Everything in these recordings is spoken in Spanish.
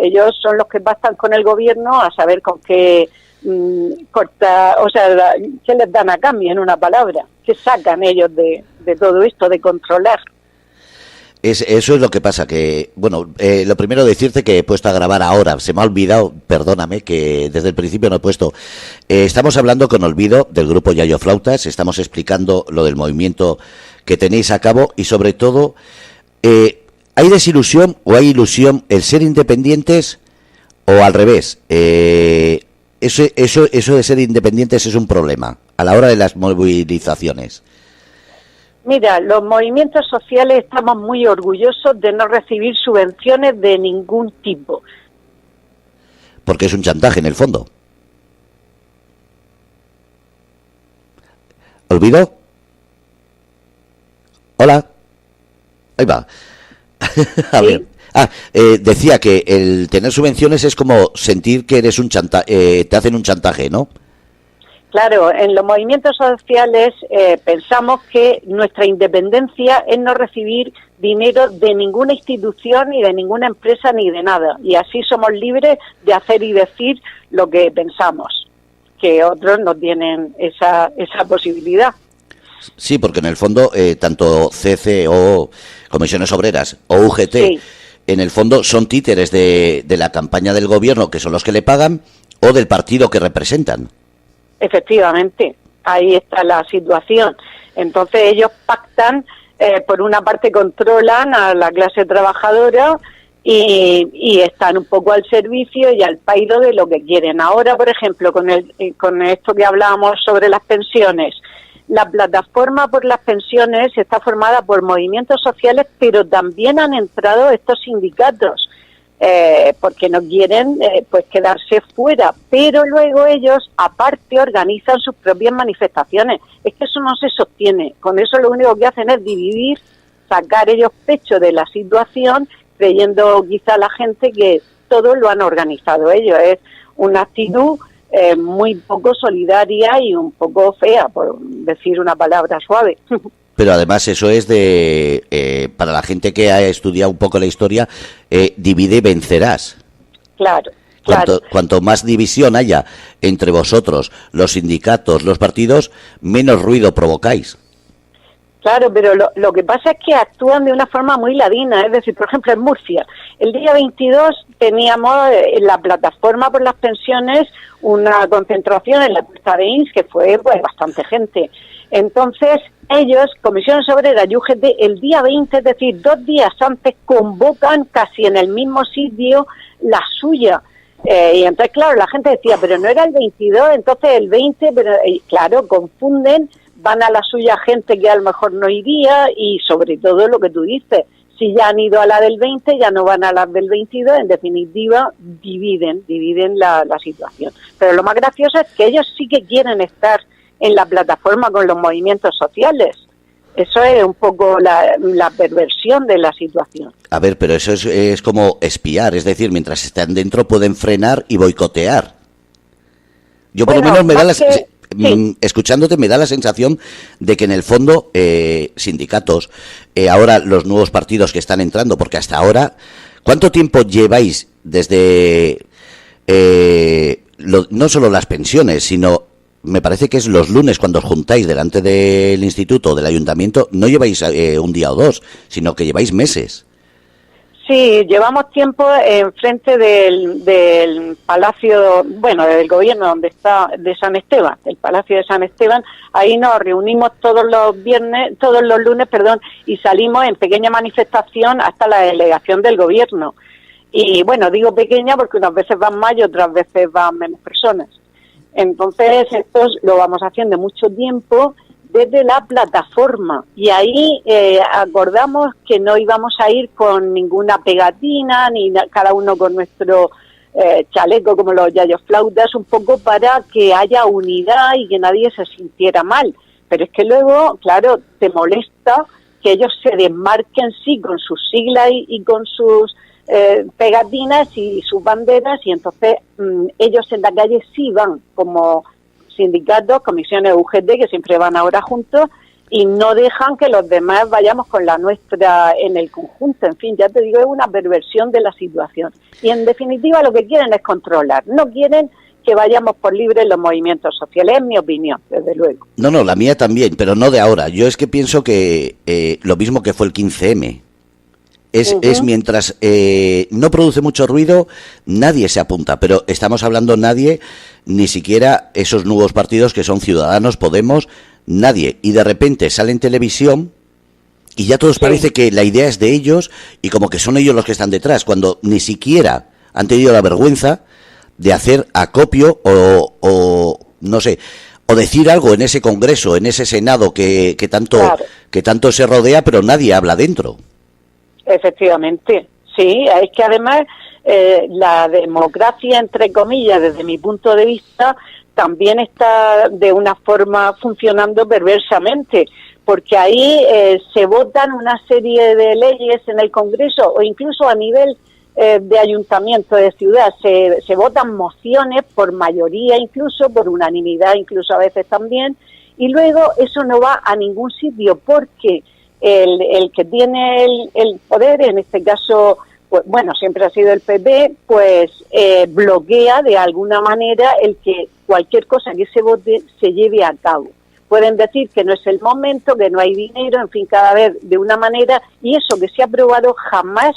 ellos son los que bastan con el gobierno a saber con qué qué les dan a cambio, en una palabra, qué sacan ellos de todo esto, de controlar. Eso es lo que pasa, que, bueno, lo primero decirte que he puesto a grabar ahora, se me ha olvidado, perdóname, que desde el principio no he puesto. Estamos hablando con Olvido, del grupo Yayo Flautas, estamos explicando lo del movimiento que tenéis a cabo y sobre todo, ¿hay desilusión o hay ilusión el ser independientes o al revés? Eso de ser independientes es un problema a la hora de las movilizaciones. Mira, los movimientos sociales estamos muy orgullosos de no recibir subvenciones de ningún tipo. Porque es un chantaje en el fondo. ¿Olvido? Hola. Ahí va. A ¿Sí? ver. Decía que el tener subvenciones es como sentir que eres un te hacen un chantaje, ¿no? Claro, en los movimientos sociales pensamos que nuestra independencia es no recibir dinero de ninguna institución, ni de ninguna empresa, ni de nada. Y así somos libres de hacer y decir lo que pensamos, que otros no tienen esa posibilidad. Sí, porque en el fondo, tanto CC o Comisiones Obreras o UGT, sí, en el fondo son títeres de la campaña del gobierno, que son los que le pagan, o del partido que representan. Efectivamente, ahí está la situación. Entonces ellos pactan, por una parte controlan a la clase trabajadora y están un poco al servicio y al pairo de lo que quieren. Ahora, por ejemplo, con esto que hablábamos sobre las pensiones, la plataforma por las pensiones está formada por movimientos sociales, pero también han entrado estos sindicatos, porque no quieren pues quedarse fuera, pero luego ellos aparte organizan sus propias manifestaciones. Es que eso no se sostiene, con eso lo único que hacen es dividir, sacar ellos pecho de la situación, creyendo quizá la gente que todo lo han organizado ellos. Es una actitud muy poco solidaria y un poco fea, por decir una palabra suave. Pero además eso es para la gente que ha estudiado un poco la historia, divide y vencerás. Claro. Cuanto más división haya entre vosotros, los sindicatos, los partidos, menos ruido provocáis. Claro, pero lo que pasa es que actúan de una forma muy ladina. Es decir, por ejemplo, en Murcia, el día 22 teníamos en la plataforma por las pensiones una concentración en la Puerta de Ins, que fue pues bastante gente. Entonces, ellos, Comisiones Obreras y UGT, el día 20, es decir, 2 días antes, convocan casi en el mismo sitio la suya. Y entonces, claro, la gente decía, pero no era el 22, entonces el 20, pero claro, confunden, van a la suya gente que a lo mejor no iría y sobre todo lo que tú dices, si ya han ido a la del 20, ya no van a la del 22, en definitiva, dividen la situación. Pero lo más gracioso es que ellos sí que quieren estar en la plataforma con los movimientos sociales. Eso es un poco la perversión de la situación. A ver, pero eso es como espiar, es decir, mientras están dentro pueden frenar y boicotear. Yo por lo menos me da sí, escuchándote me da la sensación de que en el fondo sindicatos, ahora los nuevos partidos que están entrando, porque hasta ahora, ¿cuánto tiempo lleváis desde no solo las pensiones, sino me parece que es los lunes cuando os juntáis delante del instituto o del ayuntamiento, no lleváis un día o 2, sino que lleváis meses? Sí, llevamos tiempo enfrente del Palacio, bueno, del gobierno donde está, de San Esteban, el Palacio de San Esteban. Ahí nos reunimos todos los lunes, y salimos en pequeña manifestación hasta la delegación del gobierno. Y bueno, digo pequeña porque unas veces van más y otras veces van menos personas. Entonces, esto lo vamos haciendo mucho tiempo desde la plataforma, y ahí acordamos que no íbamos a ir con ninguna pegatina, ni cada uno con nuestro chaleco como los Yayo Flautas, un poco para que haya unidad y que nadie se sintiera mal. Pero es que luego, claro, te molesta que ellos se desmarquen sí con sus siglas y con sus pegatinas y sus banderas, y entonces ellos en la calle sí van como sindicatos, comisiones UGT, que siempre van ahora juntos, y no dejan que los demás vayamos con la nuestra en el conjunto. En fin, ya te digo, es una perversión de la situación. Y en definitiva lo que quieren es controlar, no quieren que vayamos por libre los movimientos sociales, es mi opinión, desde luego. No, la mía también, pero no de ahora. Yo es que pienso que lo mismo que fue el 15M, es mientras no produce mucho ruido, nadie se apunta, pero estamos hablando nadie, ni siquiera esos nuevos partidos que son Ciudadanos, Podemos, nadie, y de repente sale en televisión y ya todos parece que la idea es de ellos y como que son ellos los que están detrás, cuando ni siquiera han tenido la vergüenza de hacer acopio o no sé, o decir algo en ese Congreso, en ese Senado que tanto se rodea, pero nadie habla dentro. Efectivamente, sí, es que además la democracia, entre comillas, desde mi punto de vista, también está de una forma funcionando perversamente, porque ahí se votan una serie de leyes en el Congreso o incluso a nivel de ayuntamiento, de ciudad, se votan mociones por mayoría, incluso por unanimidad, incluso a veces también, y luego eso no va a ningún sitio porque el que tiene el poder, en este caso, pues, bueno, siempre ha sido el PP, pues bloquea de alguna manera el que cualquier cosa que se vote se lleve a cabo. Pueden decir que no es el momento, que no hay dinero, en fin, cada vez de una manera, y eso que se ha aprobado jamás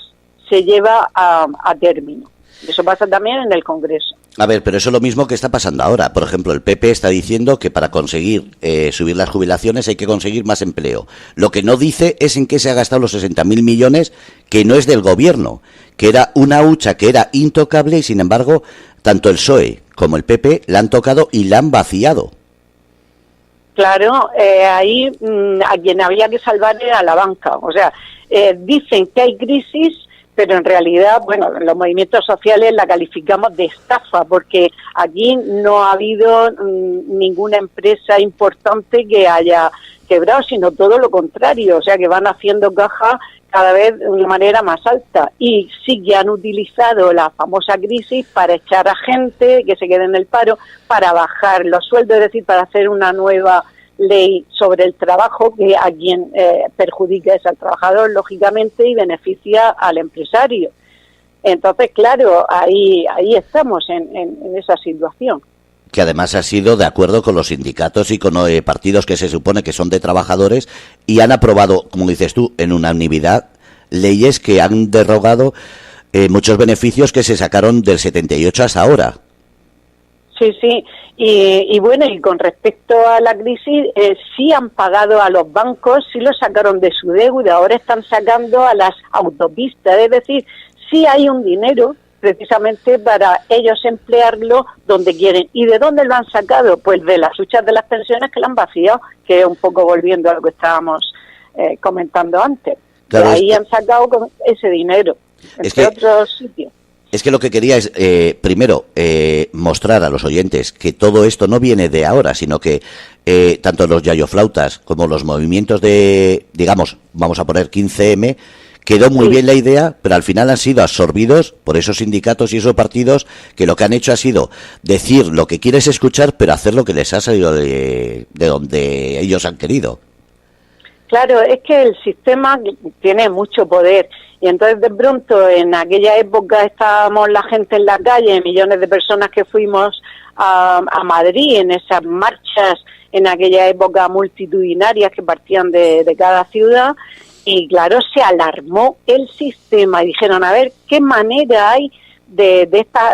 se lleva a término. Eso pasa también en el Congreso. A ver, pero eso es lo mismo que está pasando ahora. Por ejemplo, el PP está diciendo que para conseguir subir las jubilaciones hay que conseguir más empleo. Lo que no dice es en qué se ha gastado los 60.000 millones, que no es del gobierno, que era una hucha que era intocable y, sin embargo, tanto el PSOE como el PP la han tocado y la han vaciado. Claro, ahí a quien había que salvar era la banca. O sea, dicen que hay crisis, pero en realidad, bueno, los movimientos sociales la calificamos de estafa, porque aquí no ha habido ninguna empresa importante que haya quebrado, sino todo lo contrario, o sea que van haciendo caja cada vez de una manera más alta. Y sí que han utilizado la famosa crisis para echar a gente que se quede en el paro, para bajar los sueldos, es decir, para hacer una nueva ley sobre el trabajo que a quien perjudica es al trabajador, lógicamente, y beneficia al empresario. Entonces, claro, ahí estamos en esa situación. Que además ha sido de acuerdo con los sindicatos y con partidos que se supone que son de trabajadores y han aprobado, como dices tú, en unanimidad, leyes que han derogado muchos beneficios que se sacaron del 78 hasta ahora. Sí, y bueno, y con respecto a la crisis, sí han pagado a los bancos, sí lo sacaron de su deuda, ahora están sacando a las autopistas, es decir, sí hay un dinero precisamente para ellos emplearlo donde quieren. ¿Y de dónde lo han sacado? Pues de las huchas de las pensiones que la han vaciado, que es un poco volviendo a lo que estábamos comentando antes. Claro, ahí han sacado ese dinero, entre otros sitios. Es que lo que quería es, primero, mostrar a los oyentes que todo esto no viene de ahora, sino que tanto los yayoflautas como los movimientos de, digamos, vamos a poner 15M, quedó muy bien la idea, pero al final han sido absorbidos por esos sindicatos y esos partidos que lo que han hecho ha sido decir lo que quieres escuchar, pero hacer lo que les ha salido de donde ellos han querido. Claro, es que el sistema tiene mucho poder y entonces de pronto en aquella época estábamos la gente en la calle, millones de personas que fuimos a Madrid en esas marchas en aquella época multitudinarias que partían de cada ciudad y claro, se alarmó el sistema y dijeron, a ver, ¿qué manera hay de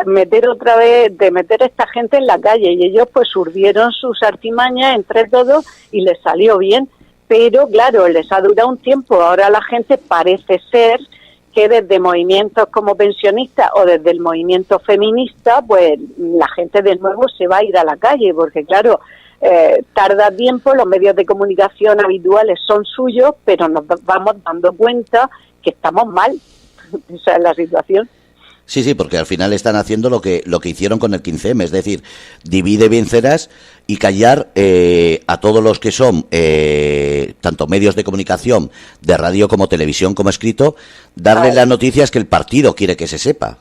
meter a esta gente en la calle? Y ellos pues urdieron sus artimañas entre todos y les salió bien. Pero, claro, les ha durado un tiempo. Ahora la gente parece ser que desde movimientos como pensionistas o desde el movimiento feminista, pues la gente de nuevo se va a ir a la calle, porque, claro, tarda tiempo, los medios de comunicación habituales son suyos, pero nos vamos dando cuenta que estamos mal. Esa es la situación. Sí, porque al final están haciendo lo que hicieron con el 15M, es decir, divide y vencerás y callar a todos los que son tanto medios de comunicación, de radio como televisión como escrito, darle las noticias que el partido quiere que se sepa.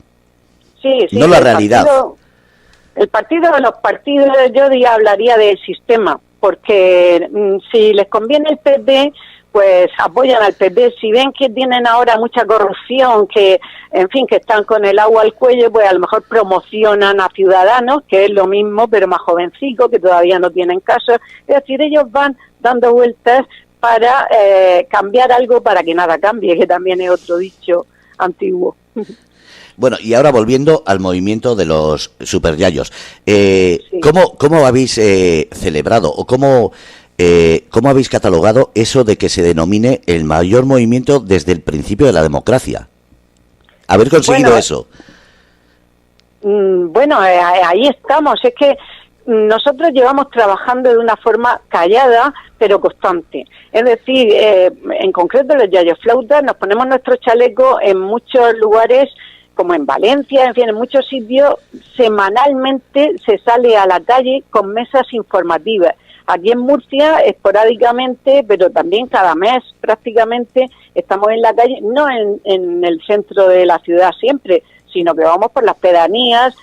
Sí, no la realidad. El partido de los partidos, yo hablaría del sistema, porque si les conviene el PP, pues apoyan al PP. Si ven que tienen ahora mucha corrupción, que, en fin, que están con el agua al cuello, pues a lo mejor promocionan a Ciudadanos, que es lo mismo, pero más jovencicos, que todavía no tienen caso. Es decir, ellos van dando vueltas para cambiar algo para que nada cambie, que también es otro dicho antiguo. Bueno, y ahora volviendo al movimiento de los superyayos, Sí. ¿cómo habéis celebrado o cómo habéis catalogado eso de que se denomine el mayor movimiento desde el principio de la democracia? ¿Haber conseguido eso? Bueno, ahí estamos. Es que nosotros llevamos trabajando de una forma callada, pero constante. Es decir, en concreto los yayoflautas nos ponemos nuestro chaleco en muchos lugares, como en Valencia, en fin, en muchos sitios, semanalmente se sale a la calle con mesas informativas. Aquí en Murcia, esporádicamente, pero también cada mes prácticamente, estamos en la calle, no en el centro de la ciudad siempre, sino que vamos por las pedanías,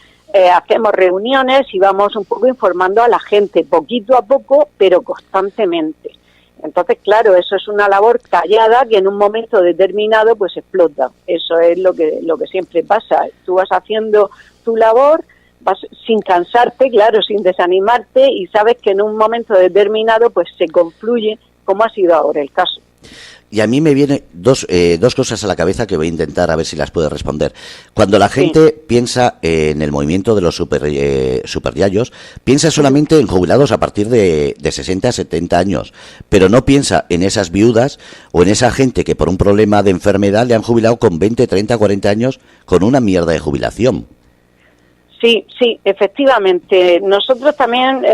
hacemos reuniones y vamos un poco informando a la gente, poquito a poco, pero constantemente. Entonces, claro, eso es una labor callada que en un momento determinado pues explota. Eso es lo que siempre pasa. Tú vas haciendo tu labor, vas sin cansarte, claro, sin desanimarte, y sabes que en un momento determinado pues se confluye, como ha sido ahora el caso. Y a mí me vienen dos cosas a la cabeza que voy a intentar a ver si las puedo responder. Cuando la gente piensa en el movimiento de los superyayos, piensa solamente en jubilados a partir de 60 a 70 años, pero no piensa en esas viudas o en esa gente que por un problema de enfermedad le han jubilado con 20, 30, 40 años con una mierda de jubilación. Sí, efectivamente. Nosotros también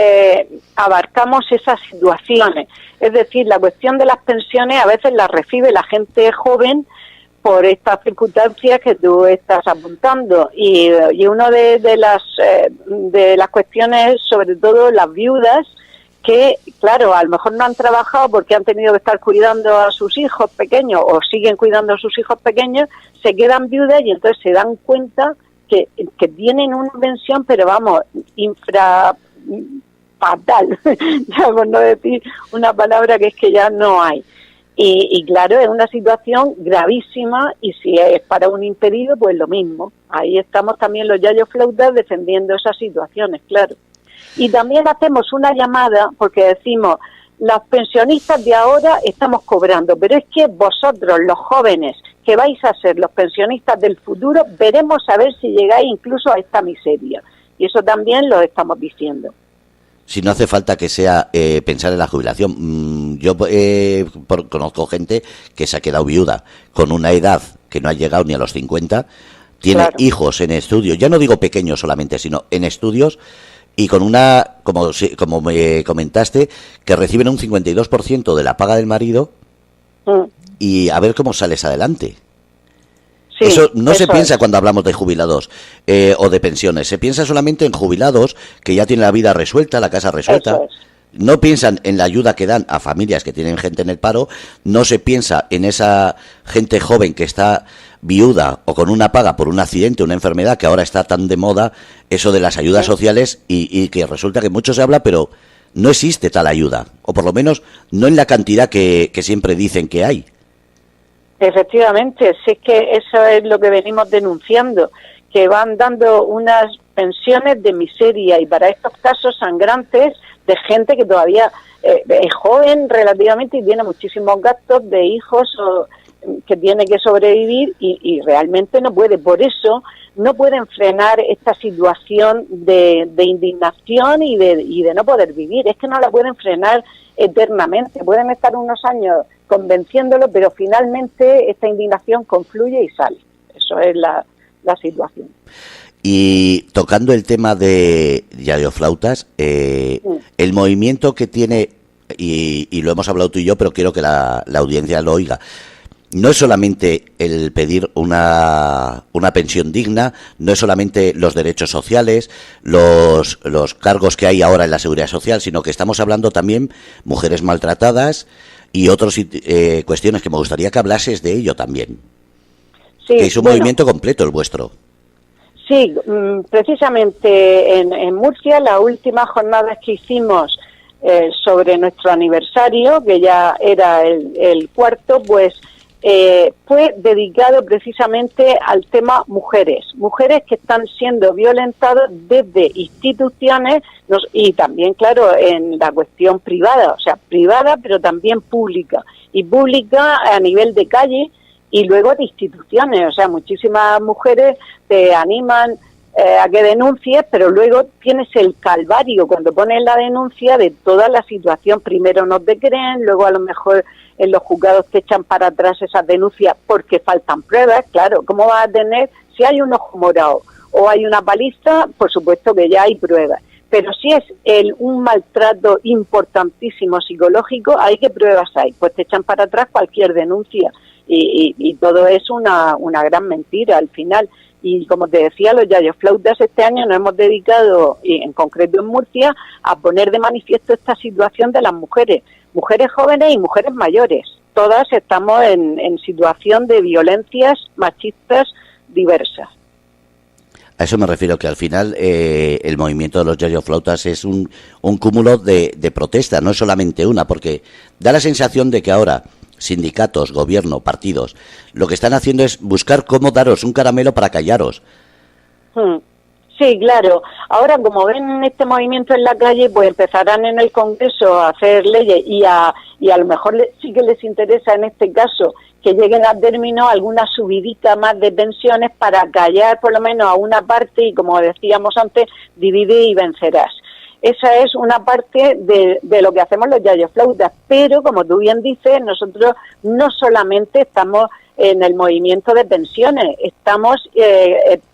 abarcamos esas situaciones. Es decir, la cuestión de las pensiones a veces las recibe la gente joven por estas circunstancias que tú estás apuntando. Y una de las cuestiones, sobre todo las viudas, que, claro, a lo mejor no han trabajado porque han tenido que estar cuidando a sus hijos pequeños o siguen cuidando a sus hijos pequeños, se quedan viudas y entonces se dan cuenta que tienen una pensión, pero vamos, fatal, ya por no decir una palabra que es que ya no hay. Y claro, es una situación gravísima, y si es para un impedido, pues lo mismo. Ahí estamos también los yayoflautas defendiendo esas situaciones, claro. Y también hacemos una llamada, porque decimos, los pensionistas de ahora estamos cobrando, pero es que vosotros, los jóvenes, que vais a ser los pensionistas del futuro, veremos a ver si llegáis incluso a esta miseria. Y eso también lo estamos diciendo. Si no hace falta que sea pensar en la jubilación. Yo conozco gente que se ha quedado viuda con una edad que no ha llegado ni a los 50, tiene claro. Hijos en estudios, ya no digo pequeños solamente, sino en estudios, y con una, como me comentaste, que reciben un 52% de la paga del marido, y a ver cómo sales adelante. Sí, eso no se piensa cuando hablamos de jubilados o de pensiones. Se piensa solamente en jubilados que ya tienen la vida resuelta, la casa resuelta. No piensan en la ayuda que dan a familias que tienen gente en el paro. No se piensa en esa gente joven que está viuda o con una paga por un accidente, una enfermedad, que ahora está tan de moda, eso de las ayudas sociales, y que resulta que mucho se habla, pero no existe tal ayuda. O por lo menos no en la cantidad que siempre dicen que hay. Efectivamente, sí, es que eso es lo que venimos denunciando, que van dando unas pensiones de miseria, y para estos casos sangrantes de gente que todavía es joven relativamente y tiene muchísimos gastos de hijos que tiene que sobrevivir y realmente no puede. Por eso no pueden frenar esta situación de indignación y de no poder vivir. Es que no la pueden frenar eternamente. Pueden estar unos años convenciéndolo, pero finalmente esta indignación confluye y sale. Eso es la situación. Y tocando el tema de yayoflautas, el movimiento que tiene, y lo hemos hablado tú y yo, pero quiero que la audiencia lo oiga, no es solamente el pedir una pensión digna, no es solamente los derechos sociales, los cargos que hay ahora en la seguridad social, sino que estamos hablando también mujeres maltratadas y otras cuestiones que me gustaría que hablases de ello también. Sí, que es un movimiento completo el vuestro. Sí, precisamente en Murcia, las últimas jornadas que hicimos sobre nuestro aniversario, que ya era el cuarto, pues fue dedicado precisamente al tema mujeres que están siendo violentadas desde instituciones y también, claro, en la cuestión privada, o sea, privada pero también pública, y pública a nivel de calle y luego de instituciones, o sea, muchísimas mujeres te animan a que denuncies, pero luego tienes el calvario cuando pones la denuncia de toda la situación. Primero no te creen, luego a lo mejor en los juzgados te echan para atrás esas denuncias porque faltan pruebas. Claro, ¿cómo vas a tener? Si hay un ojo morado o hay una paliza, por supuesto que ya hay pruebas. Pero si es un maltrato importantísimo psicológico, ¿hay qué pruebas hay? Pues te echan para atrás cualquier denuncia y todo es una gran mentira al final. Y como te decía, los yayoflautas este año nos hemos dedicado, y en concreto en Murcia, a poner de manifiesto esta situación de las mujeres jóvenes y mujeres mayores. Todas estamos en situación de violencias machistas diversas. A eso me refiero, que al final el movimiento de los yayoflautas es un cúmulo de protesta, no es solamente una, porque da la sensación de que ahora sindicatos, gobierno, partidos, lo que están haciendo es buscar cómo daros un caramelo para callaros. Sí, claro. Ahora, como ven este movimiento en la calle, pues empezarán en el Congreso a hacer leyes y a lo mejor sí que les interesa en este caso que lleguen a término alguna subidita más de pensiones para callar por lo menos a una parte y, como decíamos antes, divide y vencerás. Esa es una parte de lo que hacemos los yayoflautas, pero como tú bien dices, nosotros no solamente estamos en el movimiento de pensiones, estamos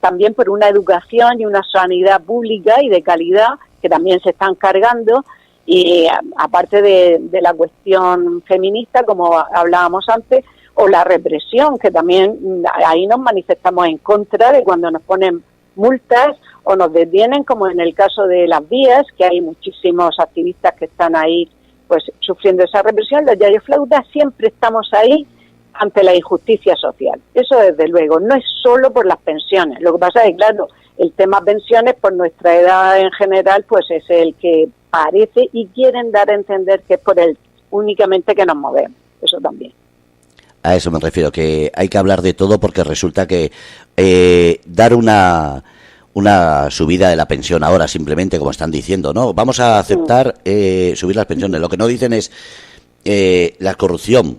también por una educación y una sanidad pública y de calidad que también se están cargando, y aparte de la cuestión feminista, como hablábamos antes, o la represión, que también ahí nos manifestamos en contra de cuando nos ponen multas o nos detienen, como en el caso de las vías, que hay muchísimos activistas que están ahí pues sufriendo esa represión. Los yayoflautas siempre estamos ahí ante la injusticia social. Eso desde luego, no es solo por las pensiones. Lo que pasa es que, claro, el tema pensiones por nuestra edad en general pues es el que parece y quieren dar a entender que es por el únicamente que nos movemos. Eso también. A eso me refiero, que hay que hablar de todo, porque resulta que dar una subida de la pensión ahora, simplemente, como están diciendo, ¿no? Vamos a aceptar subir las pensiones. Lo que no dicen es la corrupción.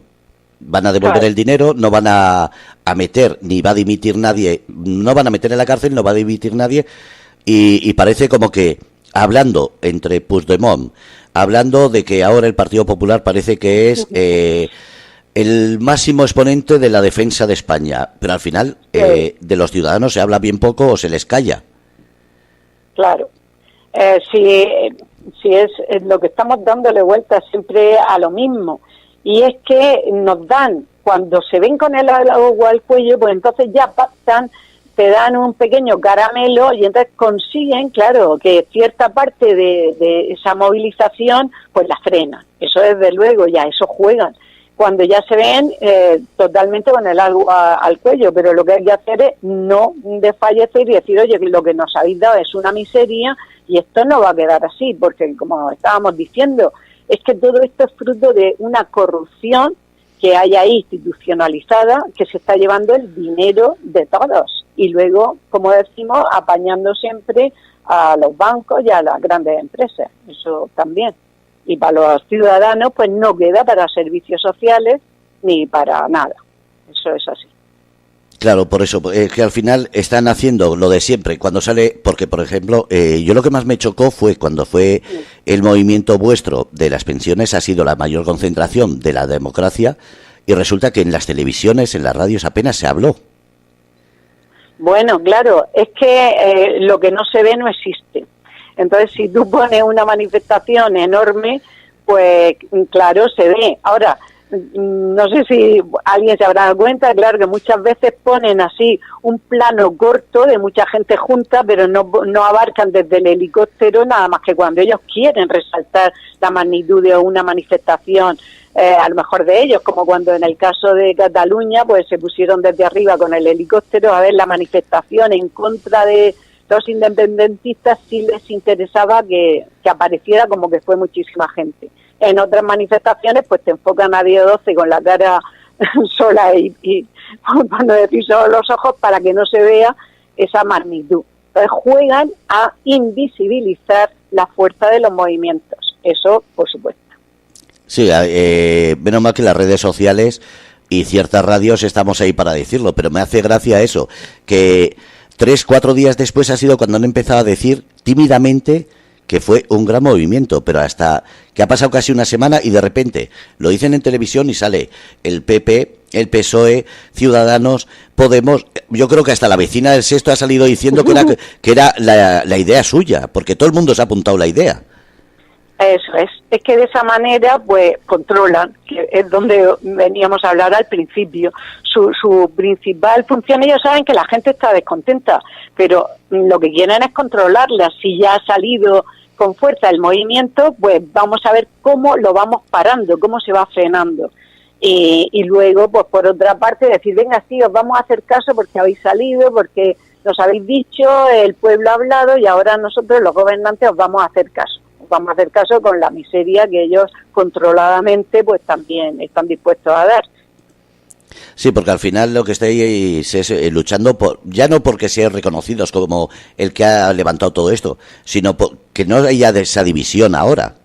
Van a devolver el dinero, no van a meter, ni va a dimitir nadie, no van a meter en la cárcel, no va a dimitir nadie, y parece como que, hablando entre Puigdemont, hablando de que ahora el Partido Popular parece que es el máximo exponente de la defensa de España, pero al final de los ciudadanos se habla bien poco o se les calla. Claro. Si es lo que estamos dándole vuelta siempre a lo mismo, y es que nos dan, cuando se ven con el agua al cuello, pues entonces ya pactan, te dan un pequeño caramelo y entonces consiguen, claro, que cierta parte de esa movilización pues la frena. Eso desde luego, ya eso juegan. Cuando ya se ven totalmente con el agua al cuello, pero lo que hay que hacer es no desfallecer y decir, oye, lo que nos habéis dado es una miseria y esto no va a quedar así, porque como estábamos diciendo, es que todo esto es fruto de una corrupción que hay ahí institucionalizada, que se está llevando el dinero de todos y luego, como decimos, apañando siempre a los bancos y a las grandes empresas, eso también. Y para los ciudadanos pues no queda para servicios sociales ni para nada, eso es así. Claro, por eso, que al final están haciendo lo de siempre, cuando sale, porque por ejemplo, yo lo que más me chocó fue cuando fue el movimiento vuestro de las pensiones, ha sido la mayor concentración de la democracia, y resulta que en las televisiones, en las radios apenas se habló. Bueno, claro, es que lo que no se ve no existe. Entonces, si tú pones una manifestación enorme, pues claro, se ve. Ahora, no sé si alguien se habrá dado cuenta, claro que muchas veces ponen así un plano corto de mucha gente junta, pero no abarcan desde el helicóptero nada más que cuando ellos quieren resaltar la magnitud de una manifestación, a lo mejor de ellos, como cuando en el caso de Cataluña pues se pusieron desde arriba con el helicóptero a ver la manifestación en contra de los independentistas sí les interesaba que apareciera como que fue muchísima gente. En otras manifestaciones pues te enfocan a 10 o 12 con la cara sola y por no decir solo los ojos para que no se vea esa magnitud. Entonces juegan a invisibilizar la fuerza de los movimientos. Eso, por supuesto. Sí, menos mal que las redes sociales y ciertas radios estamos ahí para decirlo, pero me hace gracia eso, que 3-4 días después ha sido cuando han empezado a decir tímidamente que fue un gran movimiento, pero hasta que ha pasado casi una semana y de repente lo dicen en televisión y sale el PP, el PSOE, Ciudadanos, Podemos. Yo creo que hasta la vecina del Sexto ha salido diciendo que era la idea suya, porque todo el mundo se ha apuntado la idea. Eso es que de esa manera pues controlan, que es donde veníamos a hablar al principio, su principal función. Ellos saben que la gente está descontenta, pero lo que quieren es controlarla. Si ya ha salido con fuerza el movimiento, pues vamos a ver cómo lo vamos parando, cómo se va frenando. Y luego, pues por otra parte, decir, venga, sí, os vamos a hacer caso porque habéis salido, porque nos habéis dicho, el pueblo ha hablado y ahora nosotros, los gobernantes, os vamos a hacer caso. Vamos a hacer caso con la miseria que ellos controladamente pues también están dispuestos a dar. Sí, porque al final lo que estáis es luchando por, ya no porque sean reconocidos como el que ha levantado todo esto, sino que no haya esa división ahora.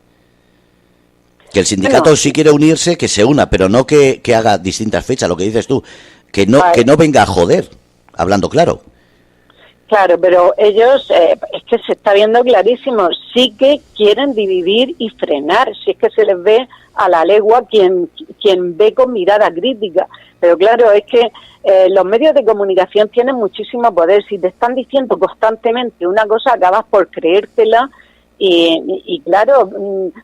Que el sindicato sí quiere unirse, que se una, pero no que haga distintas fechas, lo que dices tú, que no venga a joder, hablando claro. Claro, pero ellos, es que se está viendo clarísimo, sí que quieren dividir y frenar, si es que se les ve a la legua quien ve con mirada crítica. Pero claro, es que los medios de comunicación tienen muchísimo poder. Si te están diciendo constantemente una cosa, acabas por creértela y claro,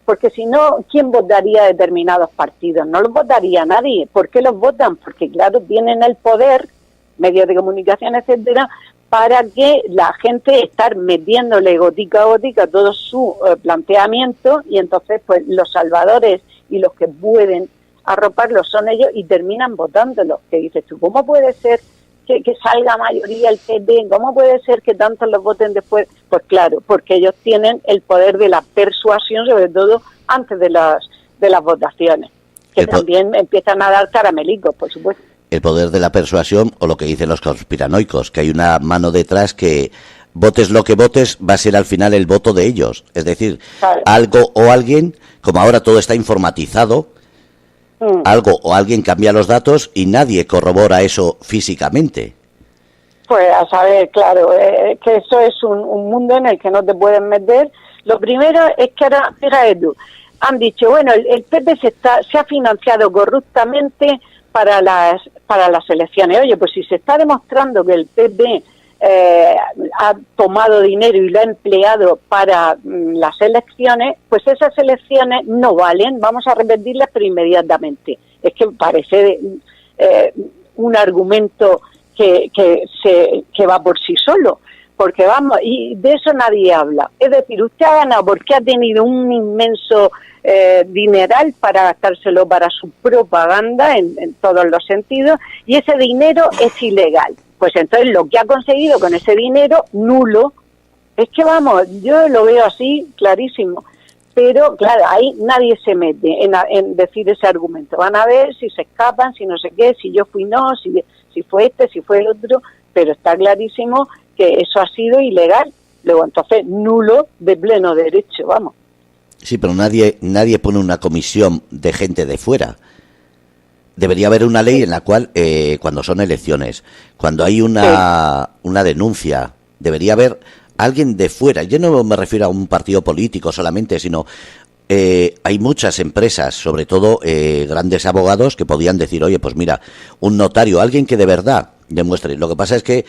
porque si no, ¿quién votaría determinados partidos? No los votaría nadie. ¿Por qué los votan? Porque claro, tienen el poder, medios de comunicación, etcétera, para que la gente estar metiéndole gotica a gotica todo su planteamiento y entonces pues los salvadores y los que pueden arroparlos son ellos y terminan votándolos. Que dices tú, ¿cómo puede ser que salga mayoría el PP? ¿Cómo puede ser que tantos los voten después? Pues claro, porque ellos tienen el poder de la persuasión, sobre todo antes de las votaciones, que también empiezan a dar caramelicos, por supuesto. El poder de la persuasión, o lo que dicen los conspiranoicos, que hay una mano detrás que votes lo que votes, va a ser al final el voto de ellos. Es decir, claro, algo o alguien, como ahora todo está informatizado, algo o alguien cambia los datos y nadie corrobora eso físicamente. Pues a saber, claro, que eso es un mundo en el que no te pueden meter. Lo primero es que ahora, fíjate tú, han dicho, bueno, el PP se ha financiado corruptamente para las elecciones. Oye, pues si se está demostrando que el PP ha tomado dinero y lo ha empleado para las elecciones, pues esas elecciones no valen, vamos a repetirlas pero inmediatamente. Es que parece un argumento que va por sí solo, porque vamos, y de eso nadie habla. Es decir, usted ha ganado porque ha tenido un inmenso dineral para gastárselo para su propaganda en todos los sentidos, y ese dinero es ilegal. Pues entonces lo que ha conseguido con ese dinero, nulo. Es que vamos, yo lo veo así clarísimo. Pero claro, ahí nadie se mete en decir ese argumento. Van a ver si se escapan, si no sé qué, si yo fui no, si fue este, si fue el otro, pero está clarísimo que eso ha sido ilegal. Luego entonces nulo de pleno derecho, vamos. Sí, pero nadie pone una comisión de gente de fuera. Debería haber una ley en la cual, cuando son elecciones, cuando hay una denuncia, debería haber alguien de fuera. Yo no me refiero a un partido político solamente, sino hay muchas empresas, sobre todo grandes abogados, que podían decir, oye, pues mira, un notario, alguien que de verdad demuestre. Lo que pasa es que,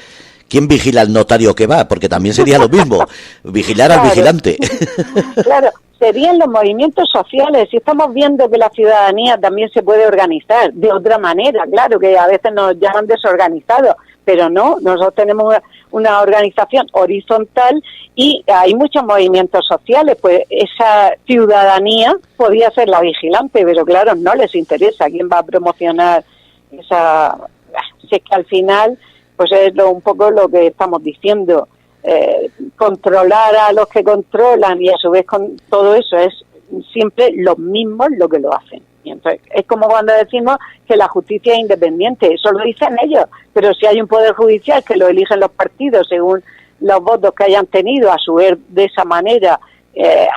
¿quién vigila al notario que va? Porque también sería lo mismo, vigilar al vigilante. Claro, serían los movimientos sociales. Si estamos viendo que la ciudadanía también se puede organizar de otra manera, claro, que a veces nos llaman desorganizados, pero no, nosotros tenemos una organización horizontal y hay muchos movimientos sociales, pues esa ciudadanía podía ser la vigilante, pero claro, no les interesa quién va a promocionar esa... Si es que al final, pues es un poco lo que estamos diciendo, controlar a los que controlan, y a su vez con todo eso es siempre los mismos lo que lo hacen. Y entonces, es como cuando decimos que la justicia es independiente, eso lo dicen ellos, pero si hay un poder judicial que lo eligen los partidos según los votos que hayan tenido, a su vez de esa manera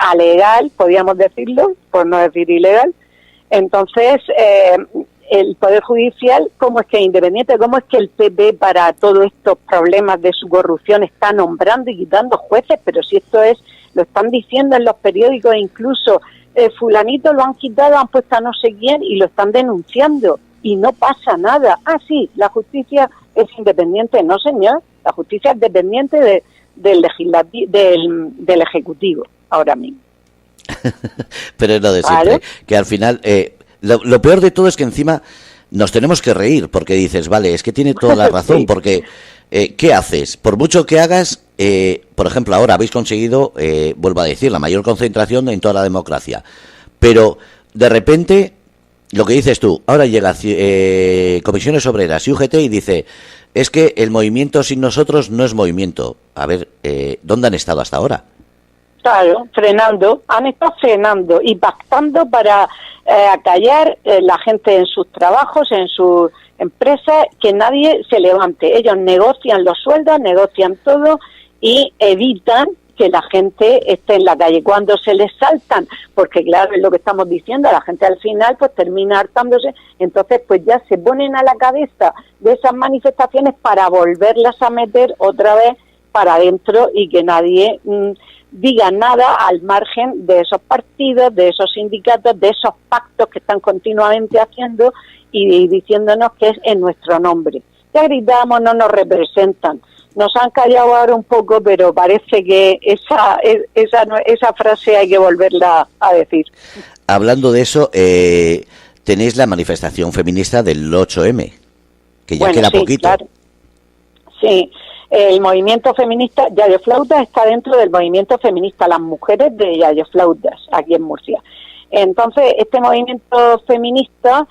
alegal, podríamos decirlo, por no decir ilegal, entonces el poder judicial, ¿cómo es que es independiente? ¿Cómo es que el PP para todos estos problemas de su corrupción está nombrando y quitando jueces? Pero si esto es, lo están diciendo en los periódicos, incluso fulanito lo han quitado, han puesto a no sé quién y lo están denunciando y no pasa nada. Ah, sí, la justicia es independiente. No, señor, la justicia es dependiente del Ejecutivo ahora mismo. Pero es lo de siempre, ¿vale? Que al final, lo peor de todo es que encima nos tenemos que reír, porque dices, vale, es que tiene toda la razón, sí. Porque ¿qué haces? Por mucho que hagas, por ejemplo, ahora habéis conseguido, vuelvo a decir, la mayor concentración en toda la democracia, pero de repente, lo que dices tú, ahora llega Comisiones Obreras y UGT y dice, es que el movimiento sin nosotros no es movimiento. A ver, ¿dónde han estado hasta ahora? Claro, frenando, han estado frenando y pactando para acallar la gente en sus trabajos, en sus empresas, que nadie se levante. Ellos negocian los sueldos, negocian todo y evitan que la gente esté en la calle. Cuando se les saltan, porque claro, es lo que estamos diciendo, la gente al final pues termina hartándose, entonces pues ya se ponen a la cabeza de esas manifestaciones para volverlas a meter otra vez para adentro y que nadie diga nada al margen de esos partidos, de esos sindicatos, de esos pactos que están continuamente haciendo y diciéndonos que es en nuestro nombre. Ya gritamos, no nos representan. Nos han callado ahora un poco, pero parece que esa frase hay que volverla a decir. Hablando de eso, tenéis la manifestación feminista del 8M, que ya queda poquito. Claro. Sí, el movimiento feminista, Yayo Flautas está dentro del movimiento feminista, las mujeres de Yayo Flautas, aquí en Murcia. Entonces, este movimiento feminista,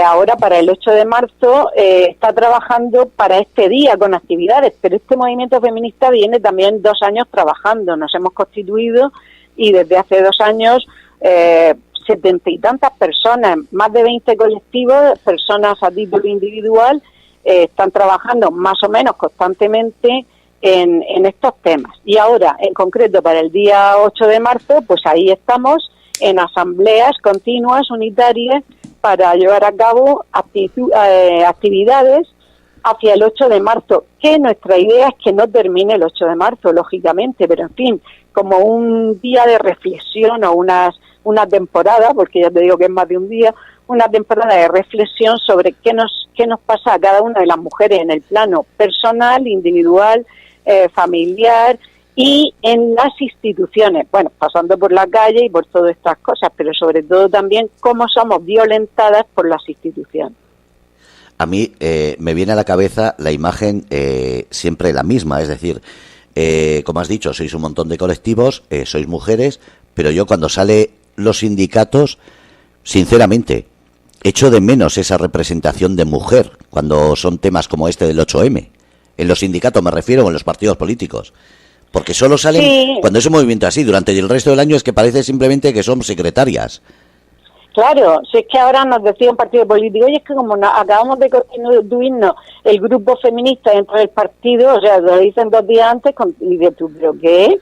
ahora para el 8 de marzo, está trabajando para este día con actividades, pero este movimiento feminista viene también 2 años trabajando. Nos hemos constituido y desde hace 2 años 70 y tantas personas, más de 20 colectivos, personas a título individual, están trabajando más o menos constantemente en estos temas. Y ahora, en concreto, para el día 8 de marzo, pues ahí estamos en asambleas continuas, unitarias, para llevar a cabo actividades hacia el 8 de marzo, que nuestra idea es que no termine el 8 de marzo, lógicamente, pero en fin, como un día de reflexión o una temporada, porque ya te digo que es más de un día, una temporada de reflexión sobre qué nos pasa a cada una de las mujeres en el plano personal, individual, familiar y en las instituciones, bueno, pasando por la calle y por todas estas cosas, pero sobre todo también cómo somos violentadas por las instituciones. A mí me viene a la cabeza la imagen siempre la misma, es decir, como has dicho, sois un montón de colectivos, sois mujeres, pero yo cuando sale los sindicatos, sinceramente, echo de menos esa representación de mujer cuando son temas como este del 8M. En los sindicatos me refiero, o en los partidos políticos. Porque solo salen cuando es un movimiento así. Durante el resto del año es que parece simplemente que son secretarias. Claro, si es que ahora nos decía un partido político, oye, es que como acabamos de constituirnos el grupo feminista dentro del partido, o sea, lo dicen 2 días antes, y dices tú, ¿pero qué?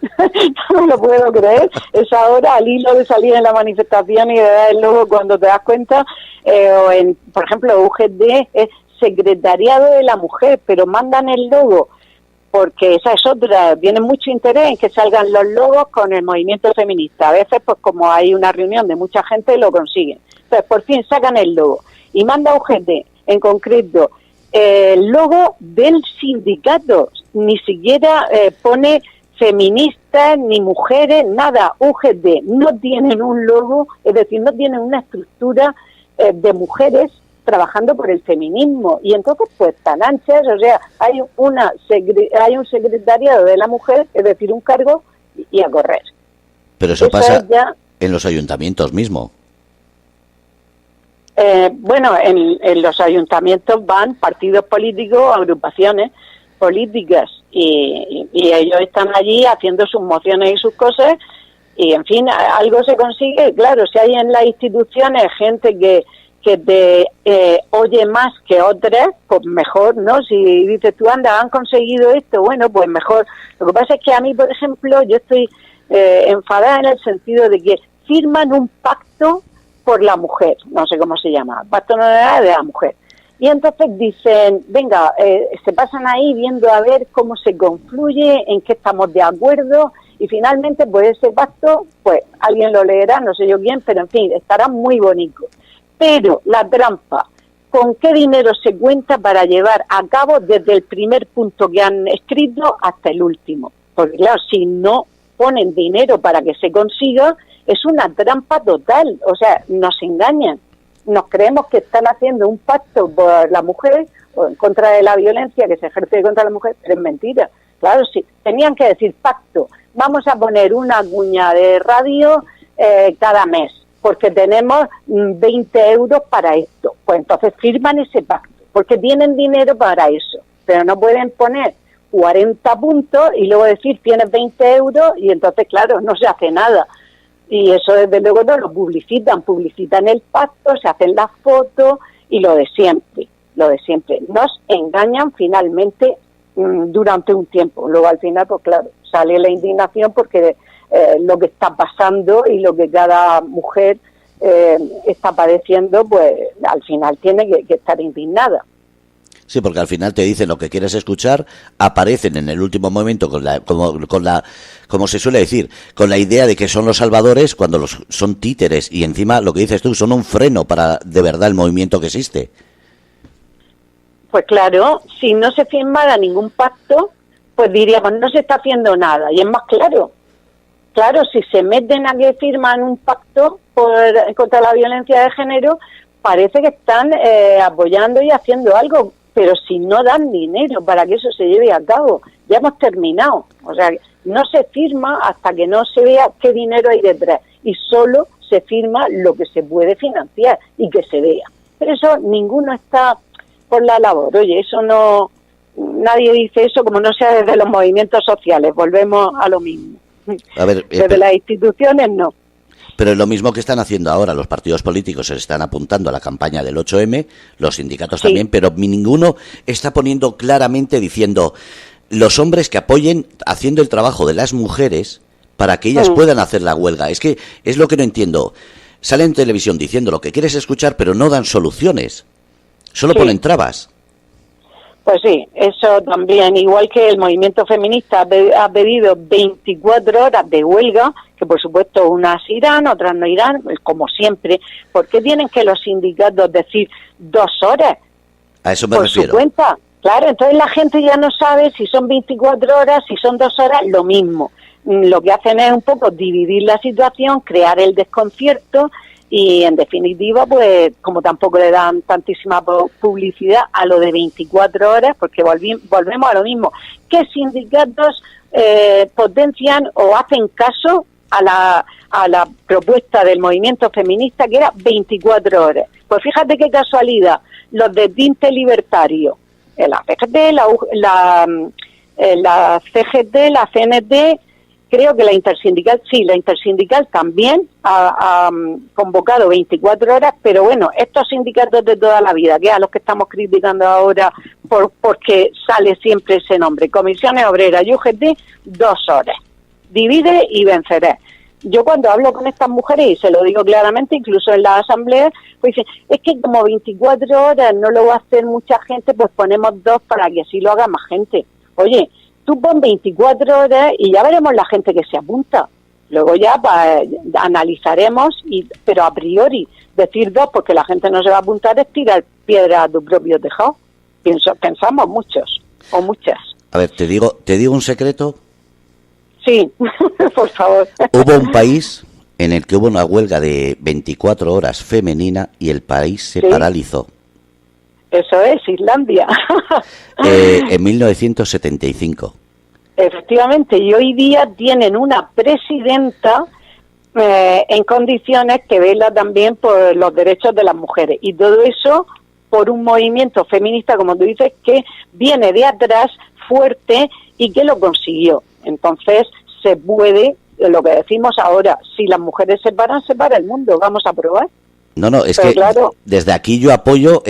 No me lo puedo creer. Es ahora al hilo de salir en la manifestación y de dar el logo cuando te das cuenta, o en, por ejemplo, UGT es Secretariado de la Mujer, pero mandan el logo, porque esa es otra, tiene mucho interés en que salgan los logos con el movimiento feminista. A veces, pues como hay una reunión de mucha gente, lo consiguen. Entonces, por fin sacan el logo. Y manda UGT, en concreto, el logo del sindicato. Ni siquiera pone feministas, ni mujeres, nada. UGT no tienen un logo, es decir, no tienen una estructura de mujeres trabajando por el feminismo, y entonces pues tan anchas, o sea, hay un secretariado de la mujer, es decir, un cargo y a correr. Pero eso pasa ya en los ayuntamientos mismo. Bueno, en los ayuntamientos van partidos políticos, agrupaciones, políticas y ellos están allí haciendo sus mociones y sus cosas y, en fin, algo se consigue. Claro, si hay en las instituciones gente que te oye más que otras, pues mejor, ¿no? Si dices tú, anda, han conseguido esto, bueno, pues mejor. Lo que pasa es que a mí, por ejemplo, yo estoy enfadada en el sentido de que firman un pacto por la mujer, no sé cómo se llama, pacto no de la mujer. Y entonces dicen, venga, se pasan ahí viendo a ver cómo se confluye, en qué estamos de acuerdo, y finalmente, pues ese pacto, pues alguien lo leerá, no sé yo quién, pero en fin, estará muy bonito. Pero la trampa, ¿con qué dinero se cuenta para llevar a cabo desde el primer punto que han escrito hasta el último? Porque claro, si no ponen dinero para que se consiga, es una trampa total. O sea, nos engañan. Nos creemos que están haciendo un pacto por la mujer o en contra de la violencia que se ejerce contra la mujer, pero es mentira. Claro, sí, tenían que decir pacto. Vamos a poner una cuña de radio cada mes, porque tenemos 20 euros para esto. Pues entonces firman ese pacto, porque tienen dinero para eso. Pero no pueden poner 40 puntos y luego decir tienes 20 euros y entonces, claro, no se hace nada. Y eso desde luego no lo publicitan el pacto, se hacen las fotos y lo de siempre. Nos engañan finalmente durante un tiempo. Luego al final, pues claro, sale la indignación porque lo que está pasando y lo que cada mujer está padeciendo, pues al final tiene que estar indignada. Sí, porque al final te dicen lo que quieres escuchar, aparecen en el último momento como se suele decir, con la idea de que son los salvadores cuando son títeres y encima lo que dices tú, son un freno para de verdad el movimiento que existe. Pues claro, si no se firmara ningún pacto, pues diríamos no se está haciendo nada. Y es más claro, si se meten a que firman un pacto contra la violencia de género, parece que están apoyando y haciendo algo. Pero si no dan dinero para que eso se lleve a cabo, ya hemos terminado. O sea, no se firma hasta que no se vea qué dinero hay detrás. Y solo se firma lo que se puede financiar y que se vea. Pero eso ninguno está por la labor. Oye, eso no... Nadie dice eso como no sea desde los movimientos sociales. Volvemos a lo mismo. A ver, desde las instituciones no. Pero es lo mismo que están haciendo ahora los partidos políticos, se están apuntando a la campaña del 8M, los sindicatos también, pero ninguno está poniendo claramente diciendo los hombres que apoyen haciendo el trabajo de las mujeres para que ellas puedan hacer la huelga. Es que es lo que no entiendo. Salen en televisión diciendo lo que quieres escuchar, pero no dan soluciones. Solo ponen trabas. Pues sí, eso también, igual que el movimiento feminista ha pedido 24 horas de huelga, que por supuesto unas irán, otras no irán, como siempre. ¿Por qué tienen que los sindicatos decir 2 horas? A eso me Por refiero. su cuenta. Claro, entonces la gente ya no sabe si son 24 horas, si son 2 horas, lo mismo. Lo que hacen es un poco dividir la situación, crear el desconcierto y en definitiva, pues como tampoco le dan tantísima publicidad a lo de 24 horas, porque volvemos a lo mismo. ¿Qué sindicatos potencian o hacen caso a la propuesta del movimiento feminista que era 24 horas? Pues fíjate qué casualidad, los de tinte libertario, la CGT, la CGT, la CNT, creo que la intersindical también ha convocado 24 horas, pero bueno, estos sindicatos de toda la vida, que a los que estamos criticando ahora porque sale siempre ese nombre, Comisiones Obreras y UGT, 2 horas. Divide y venceré. Yo cuando hablo con estas mujeres, y se lo digo claramente, incluso en la asamblea, pues dicen, es que como 24 horas no lo va a hacer mucha gente, pues ponemos 2 para que así lo haga más gente. Oye, tú pon 24 horas y ya veremos la gente que se apunta. Luego ya analizaremos, pero a priori decir 2 porque la gente no se va a apuntar es tirar piedra a tu propio tejado. Pensamos muchos o muchas. A ver, te digo un secreto. Sí, por favor. Hubo un país en el que hubo una huelga de 24 horas femenina y el país se paralizó. Eso es, Islandia. En 1975. Efectivamente, y hoy día tienen una presidenta en condiciones que vela también por los derechos de las mujeres. Y todo eso por un movimiento feminista, como tú dices, que viene de atrás, fuerte, y que lo consiguió. Entonces, se puede, lo que decimos ahora, si las mujeres se paran, se para el mundo. Vamos a probar. No, es pero que claro, desde aquí yo apoyo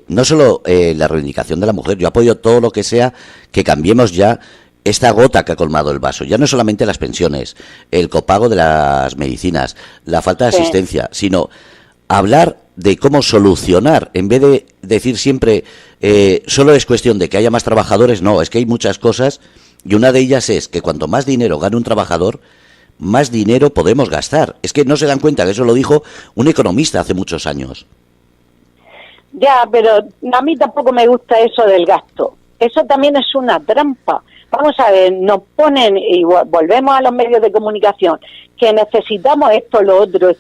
no solo la reivindicación de la mujer, yo apoyo todo lo que sea que cambiemos ya esta gota que ha colmado el vaso. Ya no solamente las pensiones, el copago de las medicinas, la falta de asistencia, sino hablar de cómo solucionar, en vez de decir siempre solo es cuestión de que haya más trabajadores. No, es que hay muchas cosas, y una de ellas es que cuanto más dinero gane un trabajador, más dinero podemos gastar. Es que no se dan cuenta que eso lo dijo un economista hace muchos años. Ya, pero a mí tampoco me gusta eso del gasto. Eso también es una trampa. Vamos a ver, nos ponen, y volvemos a los medios de comunicación, que necesitamos esto, lo otro,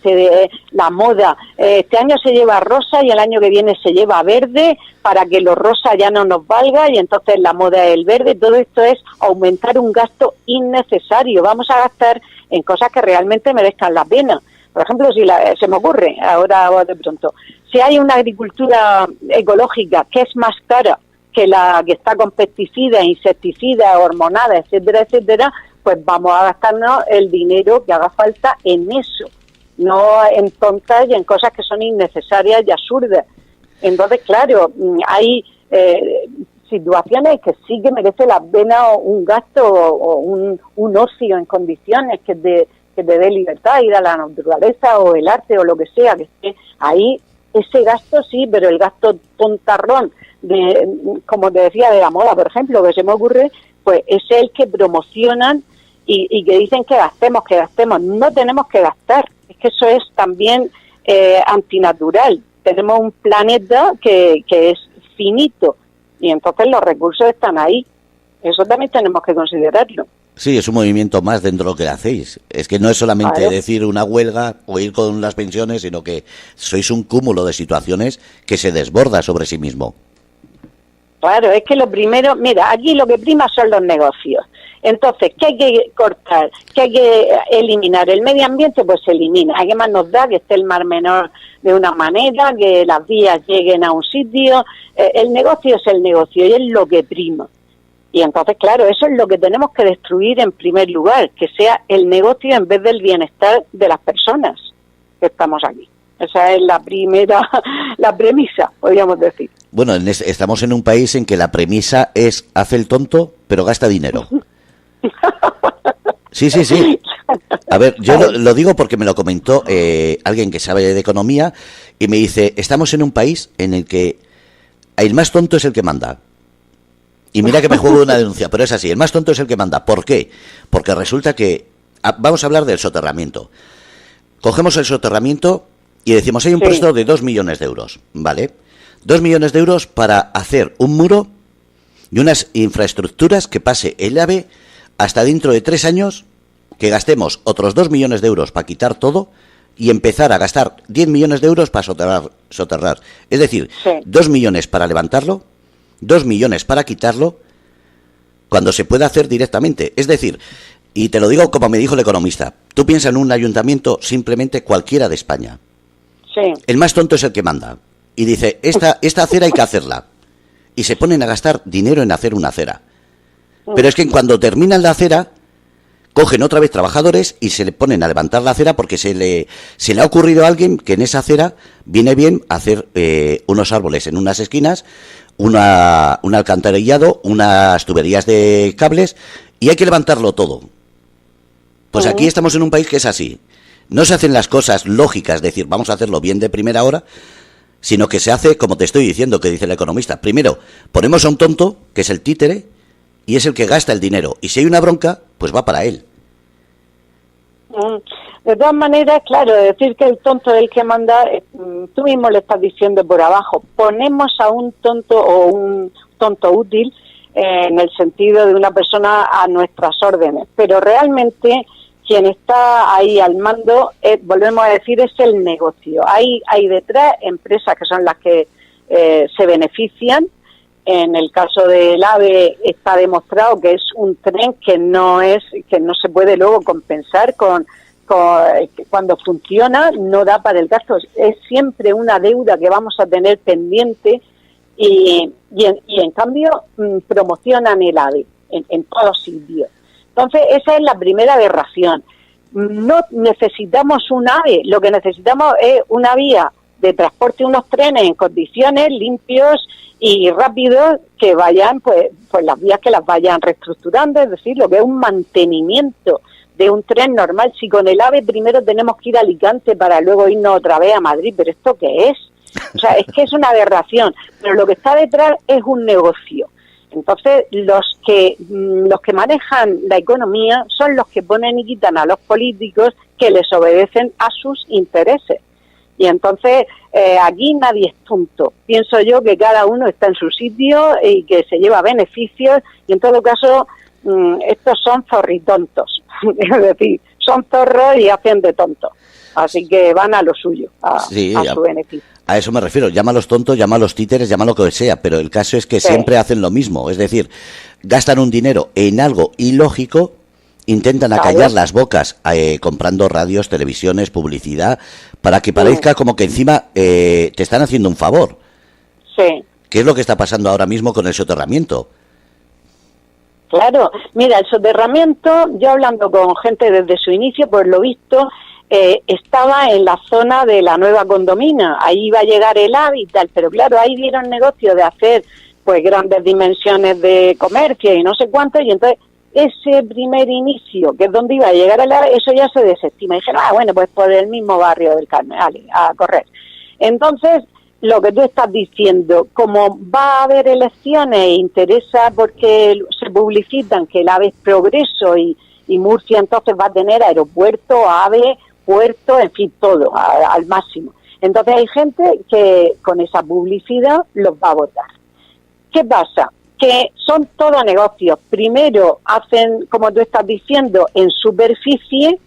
la moda. Este año se lleva rosa y el año que viene se lleva verde para que lo rosa ya no nos valga y entonces la moda es el verde. Todo esto es aumentar un gasto innecesario. Vamos a gastar en cosas que realmente merezcan la pena. Por ejemplo, se me ocurre, ahora de pronto, si hay una agricultura ecológica que es más cara que la que está con pesticidas, insecticidas, hormonadas, etcétera, etcétera, pues vamos a gastarnos el dinero que haga falta en eso, no en tontas y en cosas que son innecesarias y absurdas. Entonces, claro, hay situaciones que sí que merece la pena un gasto o un ocio en condiciones que te dé libertad, ir a la naturaleza o el arte o lo que sea, que esté ahí, ese gasto sí, pero el gasto tontarrón, como te decía, de la moda, por ejemplo, que se me ocurre, pues es el que promocionan y que dicen que gastemos. No tenemos que gastar, es que eso es también antinatural. Tenemos un planeta que es finito y entonces los recursos están ahí. Eso también tenemos que considerarlo. Sí, es un movimiento más dentro de lo que hacéis. Es que no es solamente decir una huelga o ir con las pensiones, sino que sois un cúmulo de situaciones que se desborda sobre sí mismo. Claro, es que lo primero, mira, aquí lo que prima son los negocios. Entonces, ¿qué hay que cortar? ¿Qué hay que eliminar? El medio ambiente, pues se elimina. ¿A qué más nos da? Que esté el mar menor de una manera, que las vías lleguen a un sitio. El negocio es el negocio y es lo que prima. Y entonces, claro, eso es lo que tenemos que destruir en primer lugar, que sea el negocio en vez del bienestar de las personas que estamos aquí. Esa es la premisa, podríamos decir. Bueno, estamos en un país en que la premisa es hace el tonto, pero gasta dinero. Sí. A ver, yo lo digo porque me lo comentó alguien que sabe de economía y me dice, estamos en un país en el que el más tonto es el que manda. Y mira que me juego una denuncia, pero es así, el más tonto es el que manda. ¿Por qué? Porque resulta que, vamos a hablar del soterramiento. Cogemos el soterramiento y decimos, hay un presupuesto de 2 millones de euros, ¿vale? 2 millones de euros para hacer un muro y unas infraestructuras que pase el AVE hasta dentro de 3 años, que gastemos otros 2 millones de euros para quitar todo y empezar a gastar 10 millones de euros para soterrar. Es decir, 2 millones para levantarlo, 2 millones para quitarlo, cuando se puede hacer directamente. Es decir, y te lo digo como me dijo el economista, tú piensas en un ayuntamiento simplemente cualquiera de España. El más tonto es el que manda. Y dice, esta acera hay que hacerla. Y se ponen a gastar dinero en hacer una acera. Pero es que cuando terminan la acera, cogen otra vez trabajadores y se le ponen a levantar la acera porque se le ha ocurrido a alguien que en esa acera viene bien hacer unos árboles en unas esquinas, un alcantarillado, unas tuberías de cables, y hay que levantarlo todo. Pues aquí estamos en un país que es así. No se hacen las cosas lógicas, decir, vamos a hacerlo bien de primera hora, sino que se hace, como te estoy diciendo, que dice el economista. Primero, ponemos a un tonto, que es el títere, y es el que gasta el dinero. Y si hay una bronca, pues va para él. De todas maneras, claro, decir que el tonto es el que manda, tú mismo le estás diciendo por abajo. Ponemos a un tonto o un tonto útil en el sentido de una persona a nuestras órdenes. Pero realmente quien está ahí al mando, volvemos a decir, es el negocio. Hay detrás empresas que son las que se benefician. En el caso del AVE está demostrado que es un tren que no se puede luego compensar con cuando funciona no da para el gasto, es siempre una deuda que vamos a tener pendiente y en cambio promocionan el AVE en todos sitios. Entonces esa es la primera aberración. No necesitamos un AVE, lo que necesitamos es una vía de transporte, unos trenes en condiciones limpios y rápidos que vayan, pues las vías que las vayan reestructurando, es decir, lo que es un mantenimiento de un tren normal. Si con el AVE primero tenemos que ir a Alicante para luego irnos otra vez a Madrid, ¿pero esto qué es? O sea, es que es una aberración, pero lo que está detrás es un negocio. Entonces, los que manejan la economía son los que ponen y quitan a los políticos que les obedecen a sus intereses. Y entonces, aquí nadie es tonto. Pienso yo que cada uno está en su sitio y que se lleva beneficios, y en todo caso, estos son zorritontos. Es decir, son zorros y hacen de tontos. Así que van a lo suyo, a su beneficio. A eso me refiero, llámalos tontos, llámalos títeres, llámalo que sea, pero el caso es que siempre hacen lo mismo, es decir, gastan un dinero en algo ilógico, intentan acallar las bocas comprando radios, televisiones, publicidad, para que parezca como que encima te están haciendo un favor. Sí. ¿Qué es lo que está pasando ahora mismo con el soterramiento? Claro, mira, el soterramiento, yo hablando con gente desde su inicio, pues lo visto, estaba en la zona de la nueva condomina, ahí iba a llegar el AVE y tal, pero claro, ahí dieron negocio de hacer pues grandes dimensiones de comercio y no sé cuánto, y entonces ese primer inicio, que es donde iba a llegar el AVE, eso ya se desestima, y dijeron, bueno, pues por el mismo barrio del Carmen, vale, a correr. Entonces, lo que tú estás diciendo, como va a haber elecciones e interesa porque se publicitan que el AVE es progreso y Murcia entonces va a tener aeropuerto, AVE, puerto, en fin, todo al máximo. Entonces hay gente que con esa publicidad los va a votar. ¿Qué pasa? Que son todos negocios. Primero hacen, como tú estás diciendo, en superficie,